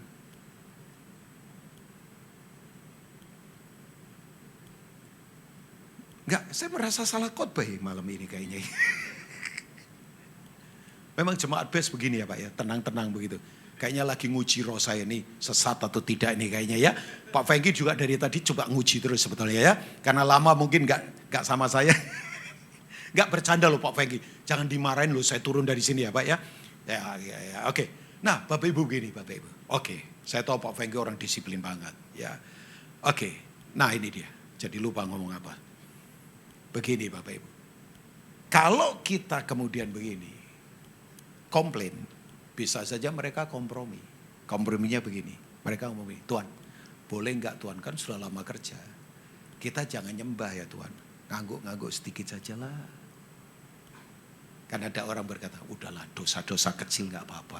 Enggak, saya merasa salah khotbah malam ini kayaknya. Memang jemaat best begini ya Pak ya. Tenang-tenang begitu. Kayaknya lagi nguji roh saya ini sesat atau tidak ini kayaknya ya. Pak Fengki juga dari tadi coba nguji terus sebetulnya ya. Karena lama mungkin nggak sama saya. Nggak bercanda loh Pak Fengki. Jangan dimarahin loh, saya turun dari sini ya Pak ya. Ya, oke. Nah Bapak Ibu begini Bapak Ibu. Oke, saya tahu Pak Fengki orang disiplin banget ya. Oke, nah ini dia. Jadi lupa ngomong apa. Begini Bapak Ibu. Kalau kita kemudian begini, komplain. Bisa saja mereka kompromi. Komprominya begini. Mereka ngomong begini, Tuhan boleh enggak Tuhan, kan sudah lama kerja. Kita jangan nyembah ya Tuhan. Ngangguk-ngangguk sedikit sajalah. Kan ada orang berkata, udahlah dosa-dosa kecil enggak apa-apa.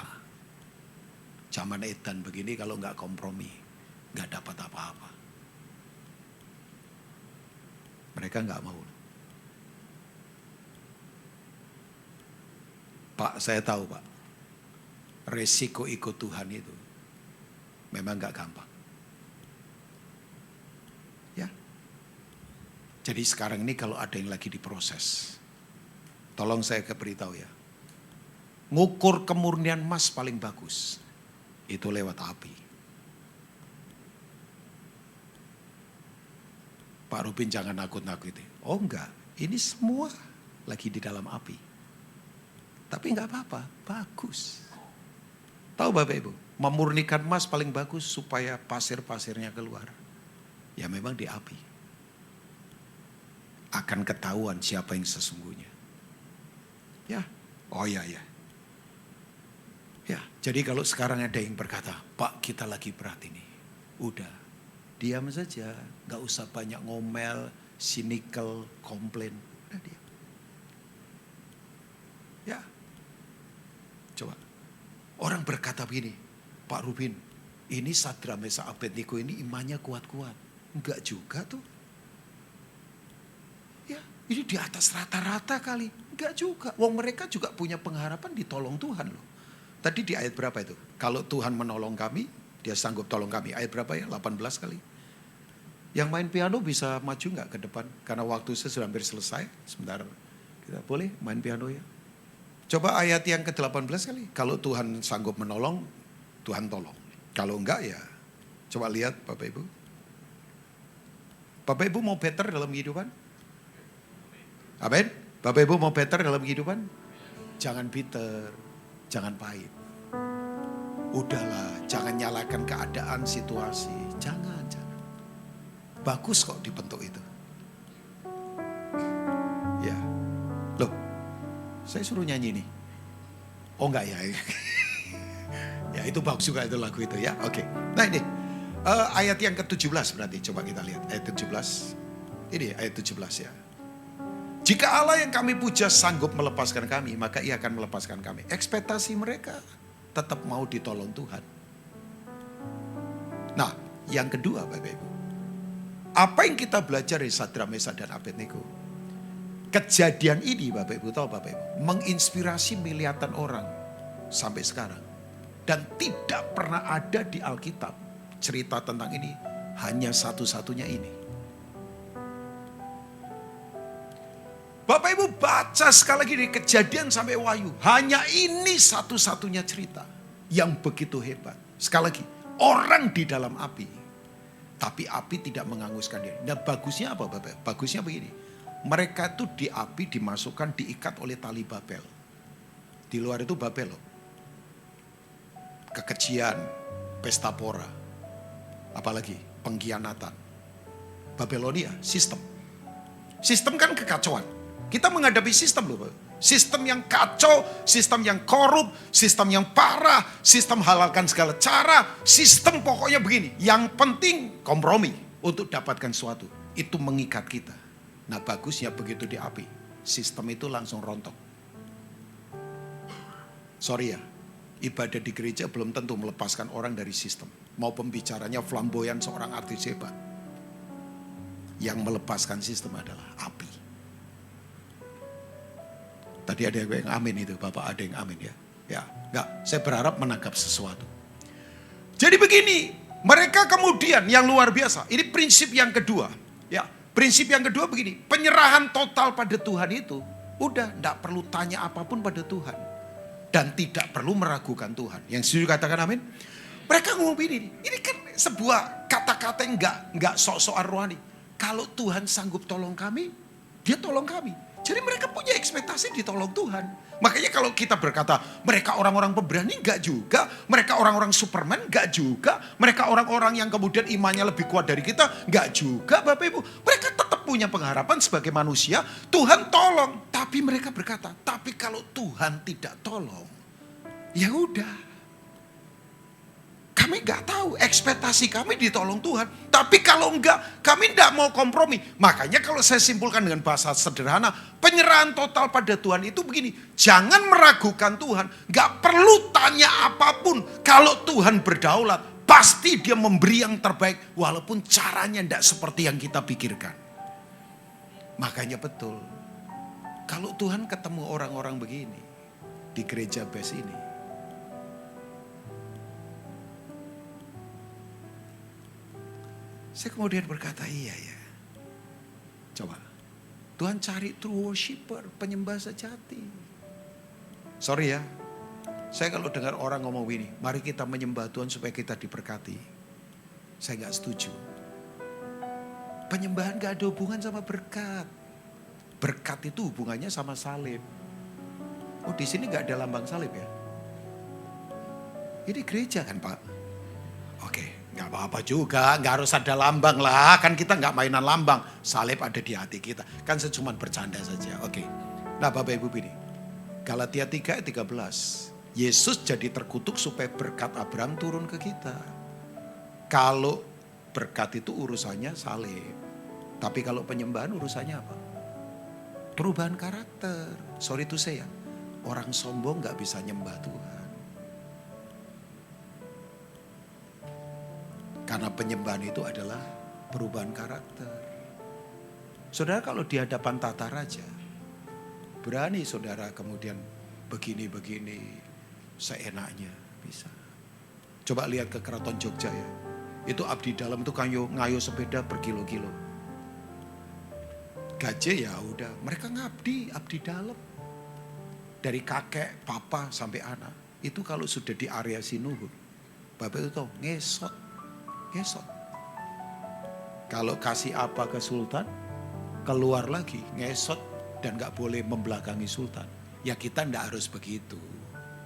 Zaman edan begini kalau enggak kompromi, enggak dapat apa-apa. Mereka enggak mau. Pak, saya tahu Pak. Resiko ikut Tuhan itu memang gak gampang. Ya. Jadi sekarang ini kalau ada yang lagi diproses, tolong saya beritahu ya. Ngukur kemurnian emas paling bagus, itu lewat api. Pak Rubin jangan nakut-nakuti. Oh enggak, ini semua lagi di dalam api. Tapi enggak apa-apa, bagus. Tahu Bapak Ibu, memurnikan emas paling bagus supaya pasir-pasirnya keluar. Ya memang di api. Akan ketahuan siapa yang sesungguhnya. Ya, oh ya. Ya, jadi kalau sekarang ada yang berkata, Pak kita lagi berat ini. Udah, diam saja. Gak usah banyak ngomel, cynical, komplain. Udah diam. Ya, coba. Orang berkata begini, Pak Rubin, ini Sadra Mesa Abednego ini imannya kuat-kuat. Enggak juga tuh. Ya, ini di atas rata-rata kali. Enggak juga. Wong mereka juga punya pengharapan ditolong Tuhan loh. Tadi di ayat berapa itu? Kalau Tuhan menolong kami, dia sanggup tolong kami. Ayat berapa ya? 18 kali. Yang main piano bisa maju enggak ke depan? Karena waktu saya sudah hampir selesai. Sebentar, kita boleh main piano ya? Coba ayat yang ke-18 kali. Kalau Tuhan sanggup menolong, Tuhan tolong. Kalau enggak ya, coba lihat Bapak Ibu. Bapak Ibu mau better dalam kehidupan? Amin. Bapak Ibu mau better dalam kehidupan? Jangan bitter, jangan pahit. Udahlah, jangan nyalakan keadaan, situasi. Jangan. Bagus kok dibentuk itu. Ya. Loh, saya suruh nyanyi nih. Oh enggak ya. Ya itu bagus juga itu lagu itu ya. Oke. Nah ini ayat yang ke-17 berarti. Coba kita lihat ayat 17. Ini ayat 17 ya. Jika Allah yang kami puja sanggup melepaskan kami, maka ia akan melepaskan kami. Ekspektasi mereka tetap mau ditolong Tuhan. Nah yang kedua Bapak Ibu. Apa yang kita belajar dari Sadra Mesa dan Abednego? Kejadian ini Bapak Ibu tahu Bapak Ibu, menginspirasi miliaran orang sampai sekarang. Dan tidak pernah ada di Alkitab cerita tentang ini, hanya satu-satunya ini. Bapak Ibu baca sekali lagi dari Kejadian sampai Wahyu, hanya ini satu-satunya cerita yang begitu hebat. Sekali lagi, orang di dalam api, tapi api tidak menghanguskan dia. Nah bagusnya apa Bapak? Bagusnya begini. Mereka itu di api dimasukkan, diikat oleh tali Babel. Di luar itu Babel loh. Kekejian, pesta pora. Apalagi pengkhianatan. Babelonia, sistem. Sistem kan kekacauan. Kita menghadapi sistem loh. Sistem yang kacau, sistem yang korup, sistem yang parah, sistem halalkan segala cara. Sistem pokoknya begini. Yang penting kompromi untuk dapatkan sesuatu. Itu mengikat kita. Nah bagusnya begitu di api, sistem itu langsung rontok. Sorry ya, ibadah di gereja belum tentu melepaskan orang dari sistem. Mau pembicaranya flamboyan seorang artis hebat. Yang melepaskan sistem adalah api. Tadi ada yang amin itu, Bapak ada yang amin ya. Ya, enggak, saya berharap menangkap sesuatu. Jadi begini, mereka kemudian yang luar biasa, ini prinsip yang kedua. Ya. Prinsip yang kedua begini, penyerahan total pada Tuhan itu, udah enggak perlu tanya apapun pada Tuhan. dan tidak perlu meragukan Tuhan. Yang setuju katakan amin. Mereka ngomong ini kan sebuah kata-kata yang nggak sok-sokan rohani. Kalau Tuhan sanggup tolong kami, dia tolong kami. Jadi mereka punya ekspektasi ditolong Tuhan. Makanya kalau kita berkata mereka orang-orang pemberani, enggak juga. Mereka orang-orang Superman, enggak juga. Mereka orang-orang yang kemudian imannya lebih kuat dari kita, enggak juga Bapak Ibu. Mereka tetap punya pengharapan sebagai manusia, Tuhan tolong. Tapi mereka berkata, tapi kalau Tuhan tidak tolong, ya udah. Kami nggak tahu, ekspektasi kami ditolong Tuhan. Tapi kalau enggak, kami tidak mau kompromi. Makanya kalau saya simpulkan dengan bahasa sederhana, penyerahan total pada Tuhan itu begini. Jangan meragukan Tuhan. Nggak perlu tanya apapun. Kalau Tuhan berdaulat, pasti dia memberi yang terbaik. Walaupun caranya tidak seperti yang kita pikirkan. Makanya betul. Kalau Tuhan ketemu orang-orang begini di gereja BES ini, saya kemudian berkata, iya ya. Coba, Tuhan cari true worshiper, penyembah sejati. Sorry ya, saya kalau dengar orang ngomong begini, mari kita menyembah Tuhan supaya kita diberkati. Saya gak setuju. Penyembahan gak ada hubungan sama berkat. Berkat itu hubungannya sama salib. Oh, di sini gak ada lambang salib ya? Ini gereja kan Pak? Oke. Gak apa-apa juga, gak harus ada lambang lah. Kan kita gak mainan lambang. Salib ada di hati kita. Kan saya cuma bercanda saja. Oke. Nah Bapak Ibu ini. Galatia 3 ayat 13. Yesus jadi terkutuk supaya berkat Abraham turun ke kita. Kalau berkat itu urusannya salib. Tapi kalau penyembahan urusannya apa? Perubahan karakter. Sorry to say ya. Orang sombong gak bisa nyembah Tuhan. Karena penyembahan itu adalah perubahan karakter. Saudara kalau di hadapan tata raja, berani saudara kemudian begini-begini seenaknya bisa. Coba lihat ke Keraton Jogja ya. Itu abdi dalam itu ngayo sepeda berkilo-kilo. Gaje ya udah, mereka ngabdi, abdi dalam. Dari kakek, papa sampai anak. Itu kalau sudah di area Sinuhun, Bapak itu tahu ngesot. Kalau kasih apa ke sultan, keluar lagi ngesot dan gak boleh membelakangi sultan. Ya kita ndak harus begitu.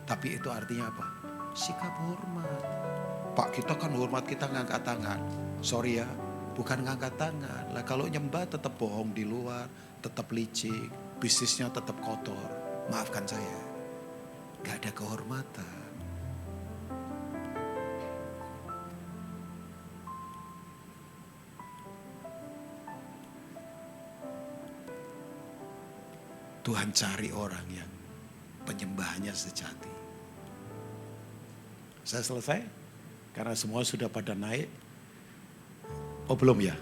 Tapi itu artinya apa? Sikap hormat. Pak kita kan hormat, kita ngangkat tangan. Sorry ya, bukan ngangkat tangan. Lah kalau nyembah tetap bohong di luar, tetap licik, bisnisnya tetap kotor. Maafkan saya, gak ada kehormatan. Tuhan cari orang yang penyembahnya sejati. Saya selesai? Karena semua sudah pada naik. Oh belum ya?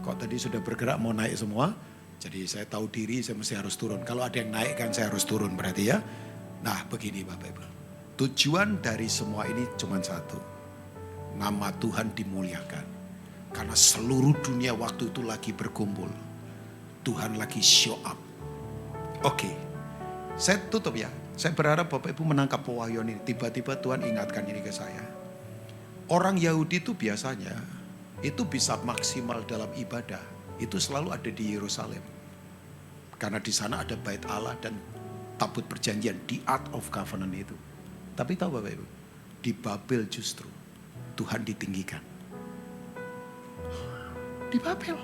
Kok tadi sudah bergerak mau naik semua? Jadi saya tahu diri saya mesti harus turun. Kalau ada yang naik kan saya harus turun berarti ya. Nah begini Bapak Ibu. Tujuan dari semua ini cuma satu. Nama Tuhan dimuliakan. Karena seluruh dunia waktu itu lagi berkumpul. Tuhan lagi show up. Oke, saya tutup ya. Saya berharap Bapak Ibu menangkap pewahyuan ini. Tiba-tiba Tuhan ingatkan ini ke saya. Orang Yahudi itu biasanya, itu bisa maksimal dalam ibadah. Itu selalu ada di Yerusalem. Karena di sana ada bait Allah dan tabut perjanjian. The Ark of Covenant itu. Tapi tahu Bapak Ibu, di Babel justru Tuhan ditinggikan. Di Babel.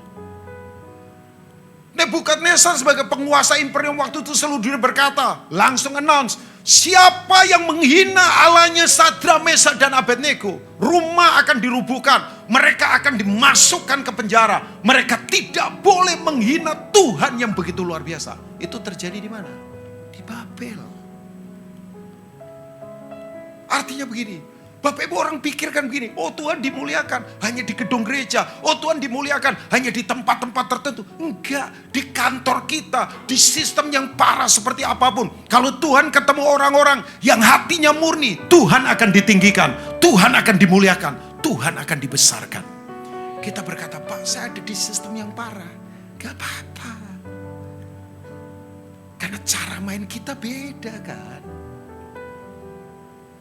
Nebukadnezar sebagai penguasa imperium waktu itu seluruh dunia berkata, langsung announce, siapa yang menghina Allahnya Sadra, Mesak dan Abednego, rumah akan dirubuhkan, mereka akan dimasukkan ke penjara, mereka tidak boleh menghina Tuhan yang begitu luar biasa. Itu terjadi di mana? Di Babel. Artinya begini, Bapak Ibu orang pikirkan begini, oh Tuhan dimuliakan hanya di gedung gereja, oh Tuhan dimuliakan hanya di tempat-tempat tertentu. Enggak, di kantor kita, di sistem yang parah seperti apapun. Kalau Tuhan ketemu orang-orang yang hatinya murni, Tuhan akan ditinggikan, Tuhan akan dimuliakan, Tuhan akan dibesarkan. Kita berkata, Pak saya ada di sistem yang parah. Gak apa-apa. Karena cara main kita beda kan.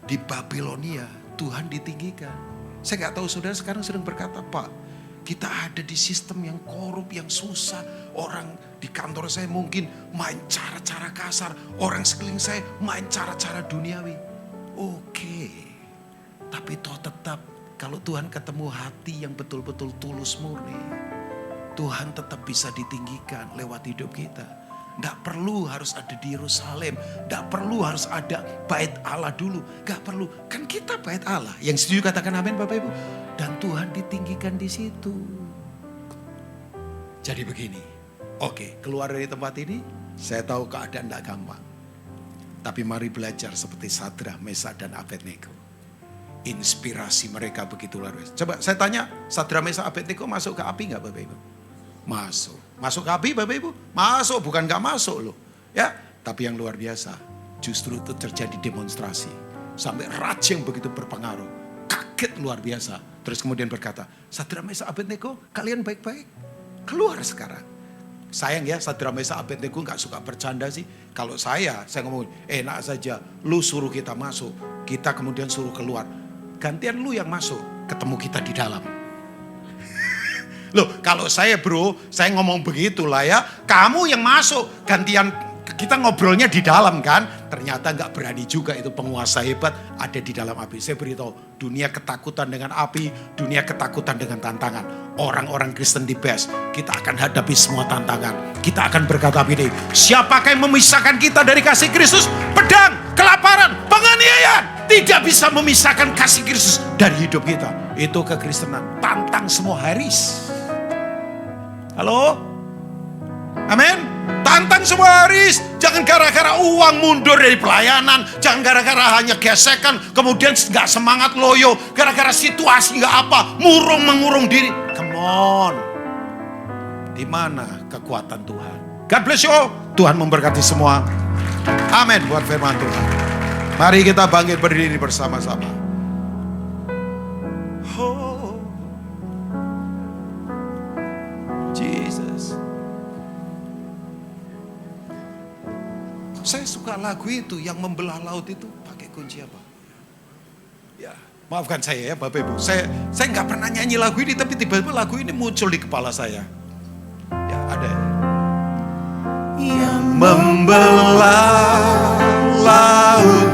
Di Babilonia Tuhan ditinggikan. Saya nggak tahu saudara sekarang sedang berkata, Pak, kita ada di sistem yang korup, yang susah. Orang di kantor saya mungkin main cara-cara kasar. Orang sekeliling saya main cara-cara duniawi. Oke. Tapi toh tetap kalau Tuhan ketemu hati yang betul-betul tulus murni, Tuhan tetap bisa ditinggikan lewat hidup kita. Tidak perlu harus ada di Yerusalem. Tidak perlu harus ada bait Allah dulu. Gak perlu. Kan kita bait Allah. Yang setuju katakan amin Bapak Ibu. Dan Tuhan ditinggikan di situ. Jadi begini. Oke, keluar dari tempat ini. Saya tahu keadaan tidak gampang. Tapi mari belajar seperti Sadrak, Mesak, dan Abednego. Inspirasi mereka begitu luar biasa. Coba saya tanya, Sadrak, Mesak, Abednego masuk ke api gak Bapak Ibu? Masuk. Masuk ke api Bapak Ibu? Masuk, bukan gak masuk loh. Ya, tapi yang luar biasa, justru itu terjadi demonstrasi. Sampai raja yang begitu berpengaruh, kaget luar biasa. Terus kemudian berkata, Sadrak, Mesak, Abednego, kalian baik-baik. Keluar sekarang. Sayang ya, Sadrak, Mesak, Abednego gak suka bercanda sih. Kalau saya ngomong, enak saja, lu suruh kita masuk, kita kemudian suruh keluar. Gantian lu yang masuk, ketemu kita di dalam. Loh, kalau saya bro, saya ngomong begitulah ya. Kamu yang masuk, gantian kita ngobrolnya di dalam kan. Ternyata gak berani juga, itu penguasa hebat ada di dalam api. Saya beritahu, dunia ketakutan dengan api, dunia ketakutan dengan tantangan. Orang-orang Kristen di best, kita akan hadapi semua tantangan. Kita akan berkata begini, siapakah yang memisahkan kita dari kasih Kristus? Pedang, kelaparan, penganiayaan. Tidak bisa memisahkan kasih Kristus dari hidup kita. Itu kekristenan, tantang semua haris. Halo? Amin? Tantang semua haris. Jangan gara-gara uang mundur dari pelayanan. Jangan gara-gara hanya gesekan. Kemudian gak semangat loyo. Gara-gara situasi gak apa. Mengurung diri. Come on. Di mana kekuatan Tuhan? God bless you. Tuhan memberkati semua. Amin buat firman Tuhan. Mari kita bangkit berdiri bersama-sama. Oh. Jesus. Saya suka lagu itu yang membelah laut itu pakai kunci apa? Ya, maafkan saya ya Bapak Ibu. Saya nggak pernah nyanyi lagu ini, tapi tiba-tiba lagu ini muncul di kepala saya. Ya, ada. Yang membelah laut,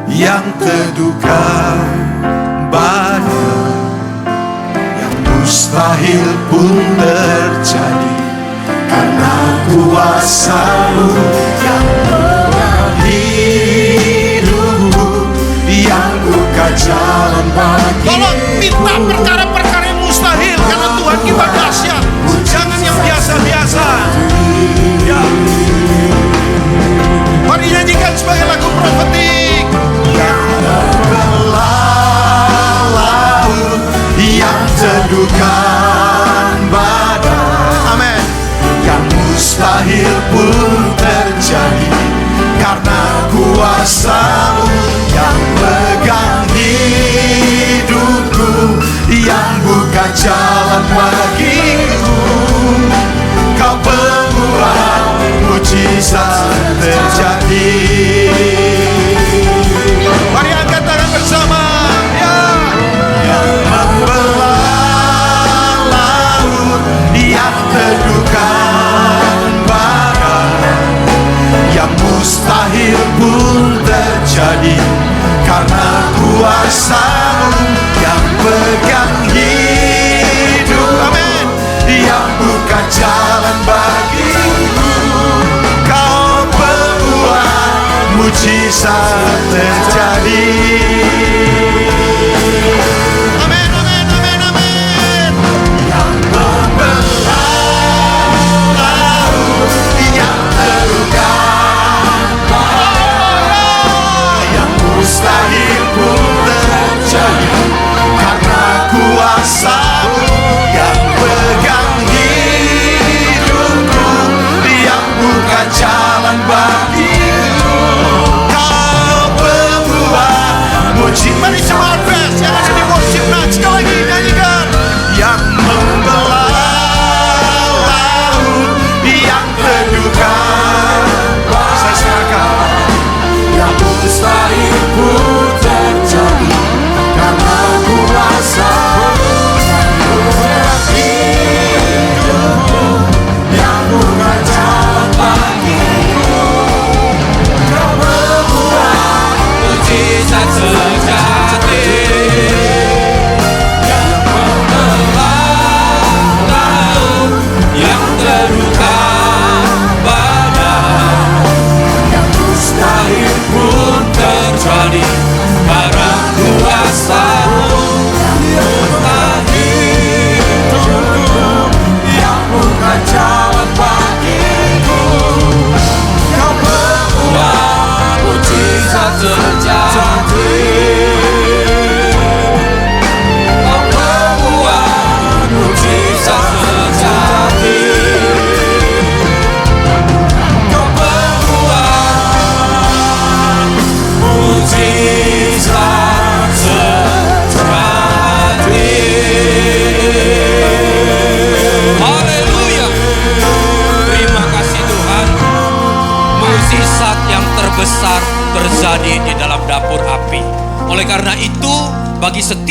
yang teduhkan badai, yang mustahil pun terjadi karena kuasa-Mu yang pegang hidupku, yang buka jalan bagi. Tolong minta perkara-perkara yang mustahil karena Tuhan kita dahsyat. Jangan yang biasa-biasa. Ya. Mari nyanyikan sebagai lagu profetik. Yang membelah laut, yang teduhkan badai. Amin. Yang mustahil pun terjadi karena kuasa-Mu yang pegang hidupku, yang buka jalan bagiku. Kau pembuat mujizat terjadi. Mari angkat tangan bersama. Ya. Yang membelah laut, yang teduhkan badai, yang mustahil pun terjadi karena kuasa-Mu yang pegang hidup. Amin. Yang buka jalan bagiku. Kau pembuat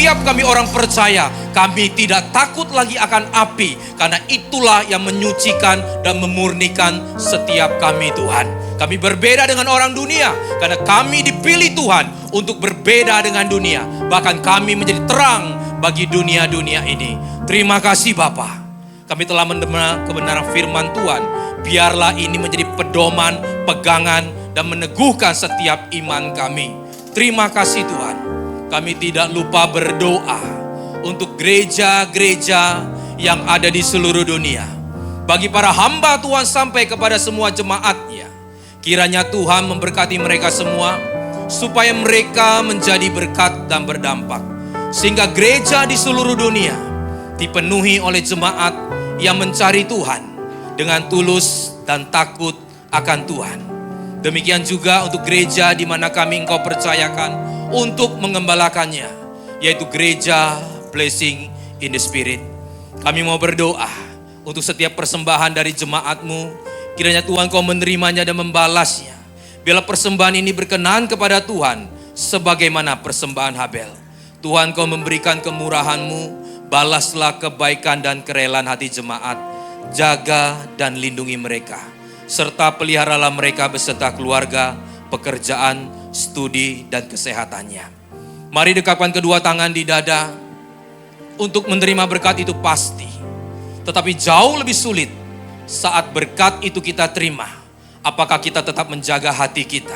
setiap kami orang percaya, kami tidak takut lagi akan api, karena itulah yang menyucikan dan memurnikan setiap kami, Tuhan. Kami berbeda dengan orang dunia, karena kami dipilih Tuhan untuk berbeda dengan dunia. Bahkan kami menjadi terang bagi dunia-dunia ini. Terima kasih Bapa. Kami telah mendengar kebenaran firman Tuhan. Biarlah ini menjadi pedoman, pegangan, dan meneguhkan setiap iman kami. Terima kasih Tuhan. Kami tidak lupa berdoa untuk gereja-gereja yang ada di seluruh dunia. Bagi para hamba Tuhan sampai kepada semua jemaatnya. Kiranya Tuhan memberkati mereka semua, supaya mereka menjadi berkat dan berdampak. Sehingga gereja di seluruh dunia dipenuhi oleh jemaat yang mencari Tuhan dengan tulus dan takut akan Tuhan. Demikian juga untuk gereja di mana kami Engkau percayakan untuk mengembalakannya, yaitu gereja Blessing in the Spirit. Kami mau berdoa untuk setiap persembahan dari jemaat-Mu. Kiranya Tuhan Kau menerimanya dan membalasnya. Biarlah persembahan ini berkenan kepada Tuhan sebagaimana persembahan Habel. Tuhan Kau memberikan kemurahan-Mu, balaslah kebaikan dan kerelaan hati jemaat. Jaga dan lindungi mereka, serta peliharalah mereka beserta keluarga, pekerjaan, studi, dan kesehatannya. Mari dekapkan kedua tangan di dada. Untuk menerima berkat itu pasti, tetapi jauh lebih sulit saat berkat itu kita terima. Apakah kita tetap menjaga hati kita?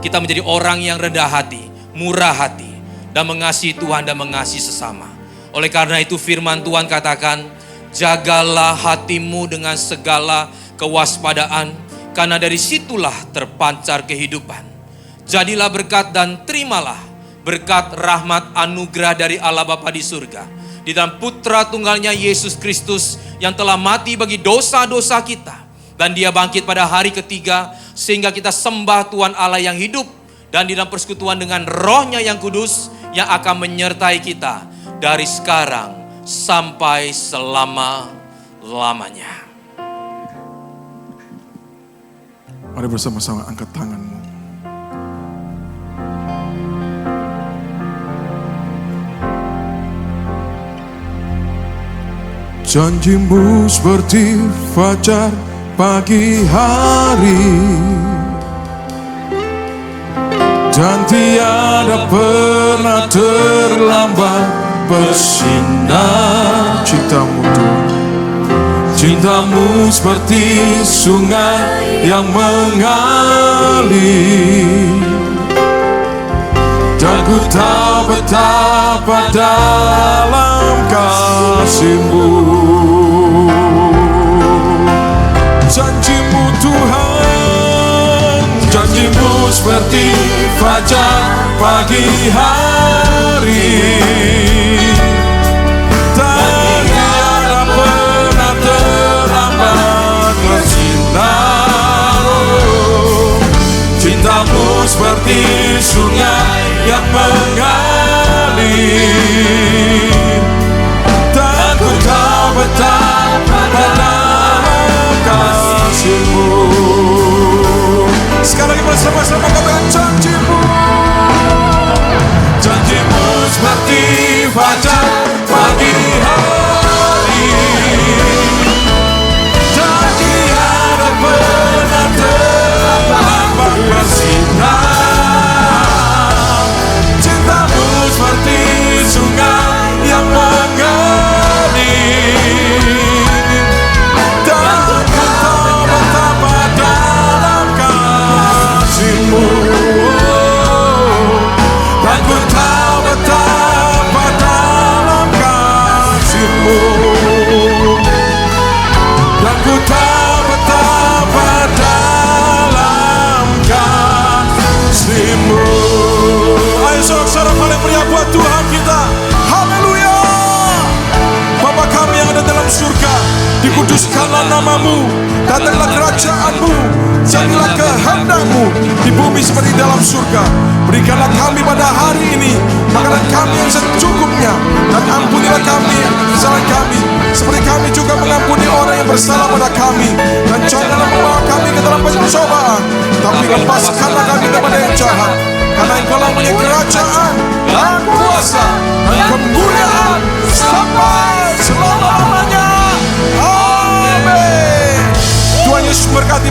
Kita menjadi orang yang rendah hati, murah hati, dan mengasihi Tuhan dan mengasihi sesama. Oleh karena itu firman Tuhan katakan, jagalah hatimu dengan segala kewaspadaan, karena dari situlah terpancar kehidupan. Jadilah berkat dan terimalah berkat rahmat anugerah dari Allah Bapa di surga, di dalam Putra Tunggalnya Yesus Kristus yang telah mati bagi dosa-dosa kita. Dan Dia bangkit pada hari ketiga, sehingga kita sembah Tuhan Allah yang hidup, dan di dalam persekutuan dengan Roh-Nya yang kudus yang akan menyertai kita dari sekarang sampai selama-lamanya. Mari bersama-sama angkat tanganmu. Janjimu seperti fajar pagi hari, dan tiada pernah terlambat bersinar. Cintamu Tuhan, cintamu seperti sungai yang mengalir, dan ku tahu betapa dalam kasih-Mu. Janji-Mu Tuhan, janji-Mu seperti fajar pagi hari, tiada pernah terlambat bersinar. Cinta-Mu seperti sungai yang mengalir, dan ku tahu betapa dalam kasih-Mu. Sekali lagi bersama-sama katakan janji-Mu. Janji-Mu seperti fajar pagi hari, dan tiada pernah terlambat bersinar. Cinta-Mu seperti sungai yang mengalir, dan ku tahu betapa dalam kasih-Mu. Dan ku tahu betapa dalam kasih-Mu. Dan ku tahu betapa dalam kasih-Mu. Ayo sorak-sorak paling meriah buat Tuhan kita. Haleluya. Bapa kami yang ada dalam surga, dikuduskanlah nama-Mu, datanglah kerajaan-Mu, jadilah kehendak-Mu di bumi seperti dalam surga. Berikanlah kami pada hari ini makanan kami yang secukupnya, dan ampunilah kami kesalahan kami, seperti kami juga mengampuni orang yang bersalah pada kami. Dan janganlah membawa kami ke dalam pencobaan, tapi lepaskanlah kami daripada yang jahat. Karena Engkau lah punya kerajaan dan kuasa dan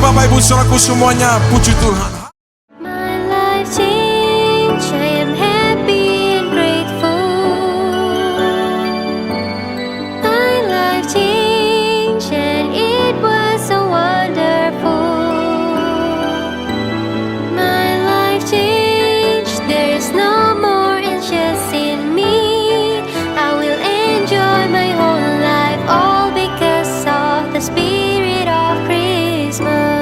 Bapak Ibu Saudaraku semuanya, puji Tuhan. My life changed, I am happy and grateful. My life changed and it was so wonderful. My life changed, there is no more anxious in me. I will enjoy my whole life all because of the spirit of Christmas.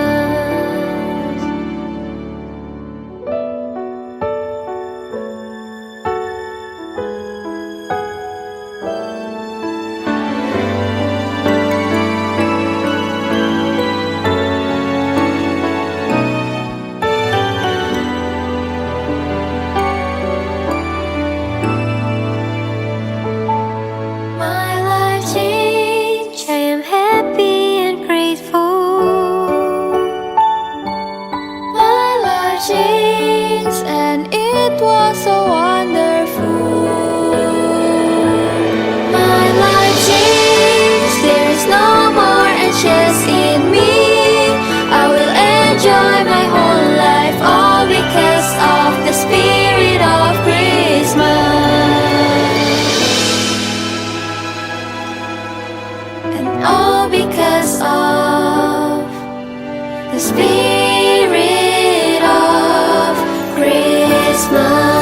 My life changed, I am happy and grateful. My life changed and it was so wonderful. My life changed, there is no more anxious in me. I will enjoy my whole life all because of the spirit of Christmas. And all because of the spirit of Christmas.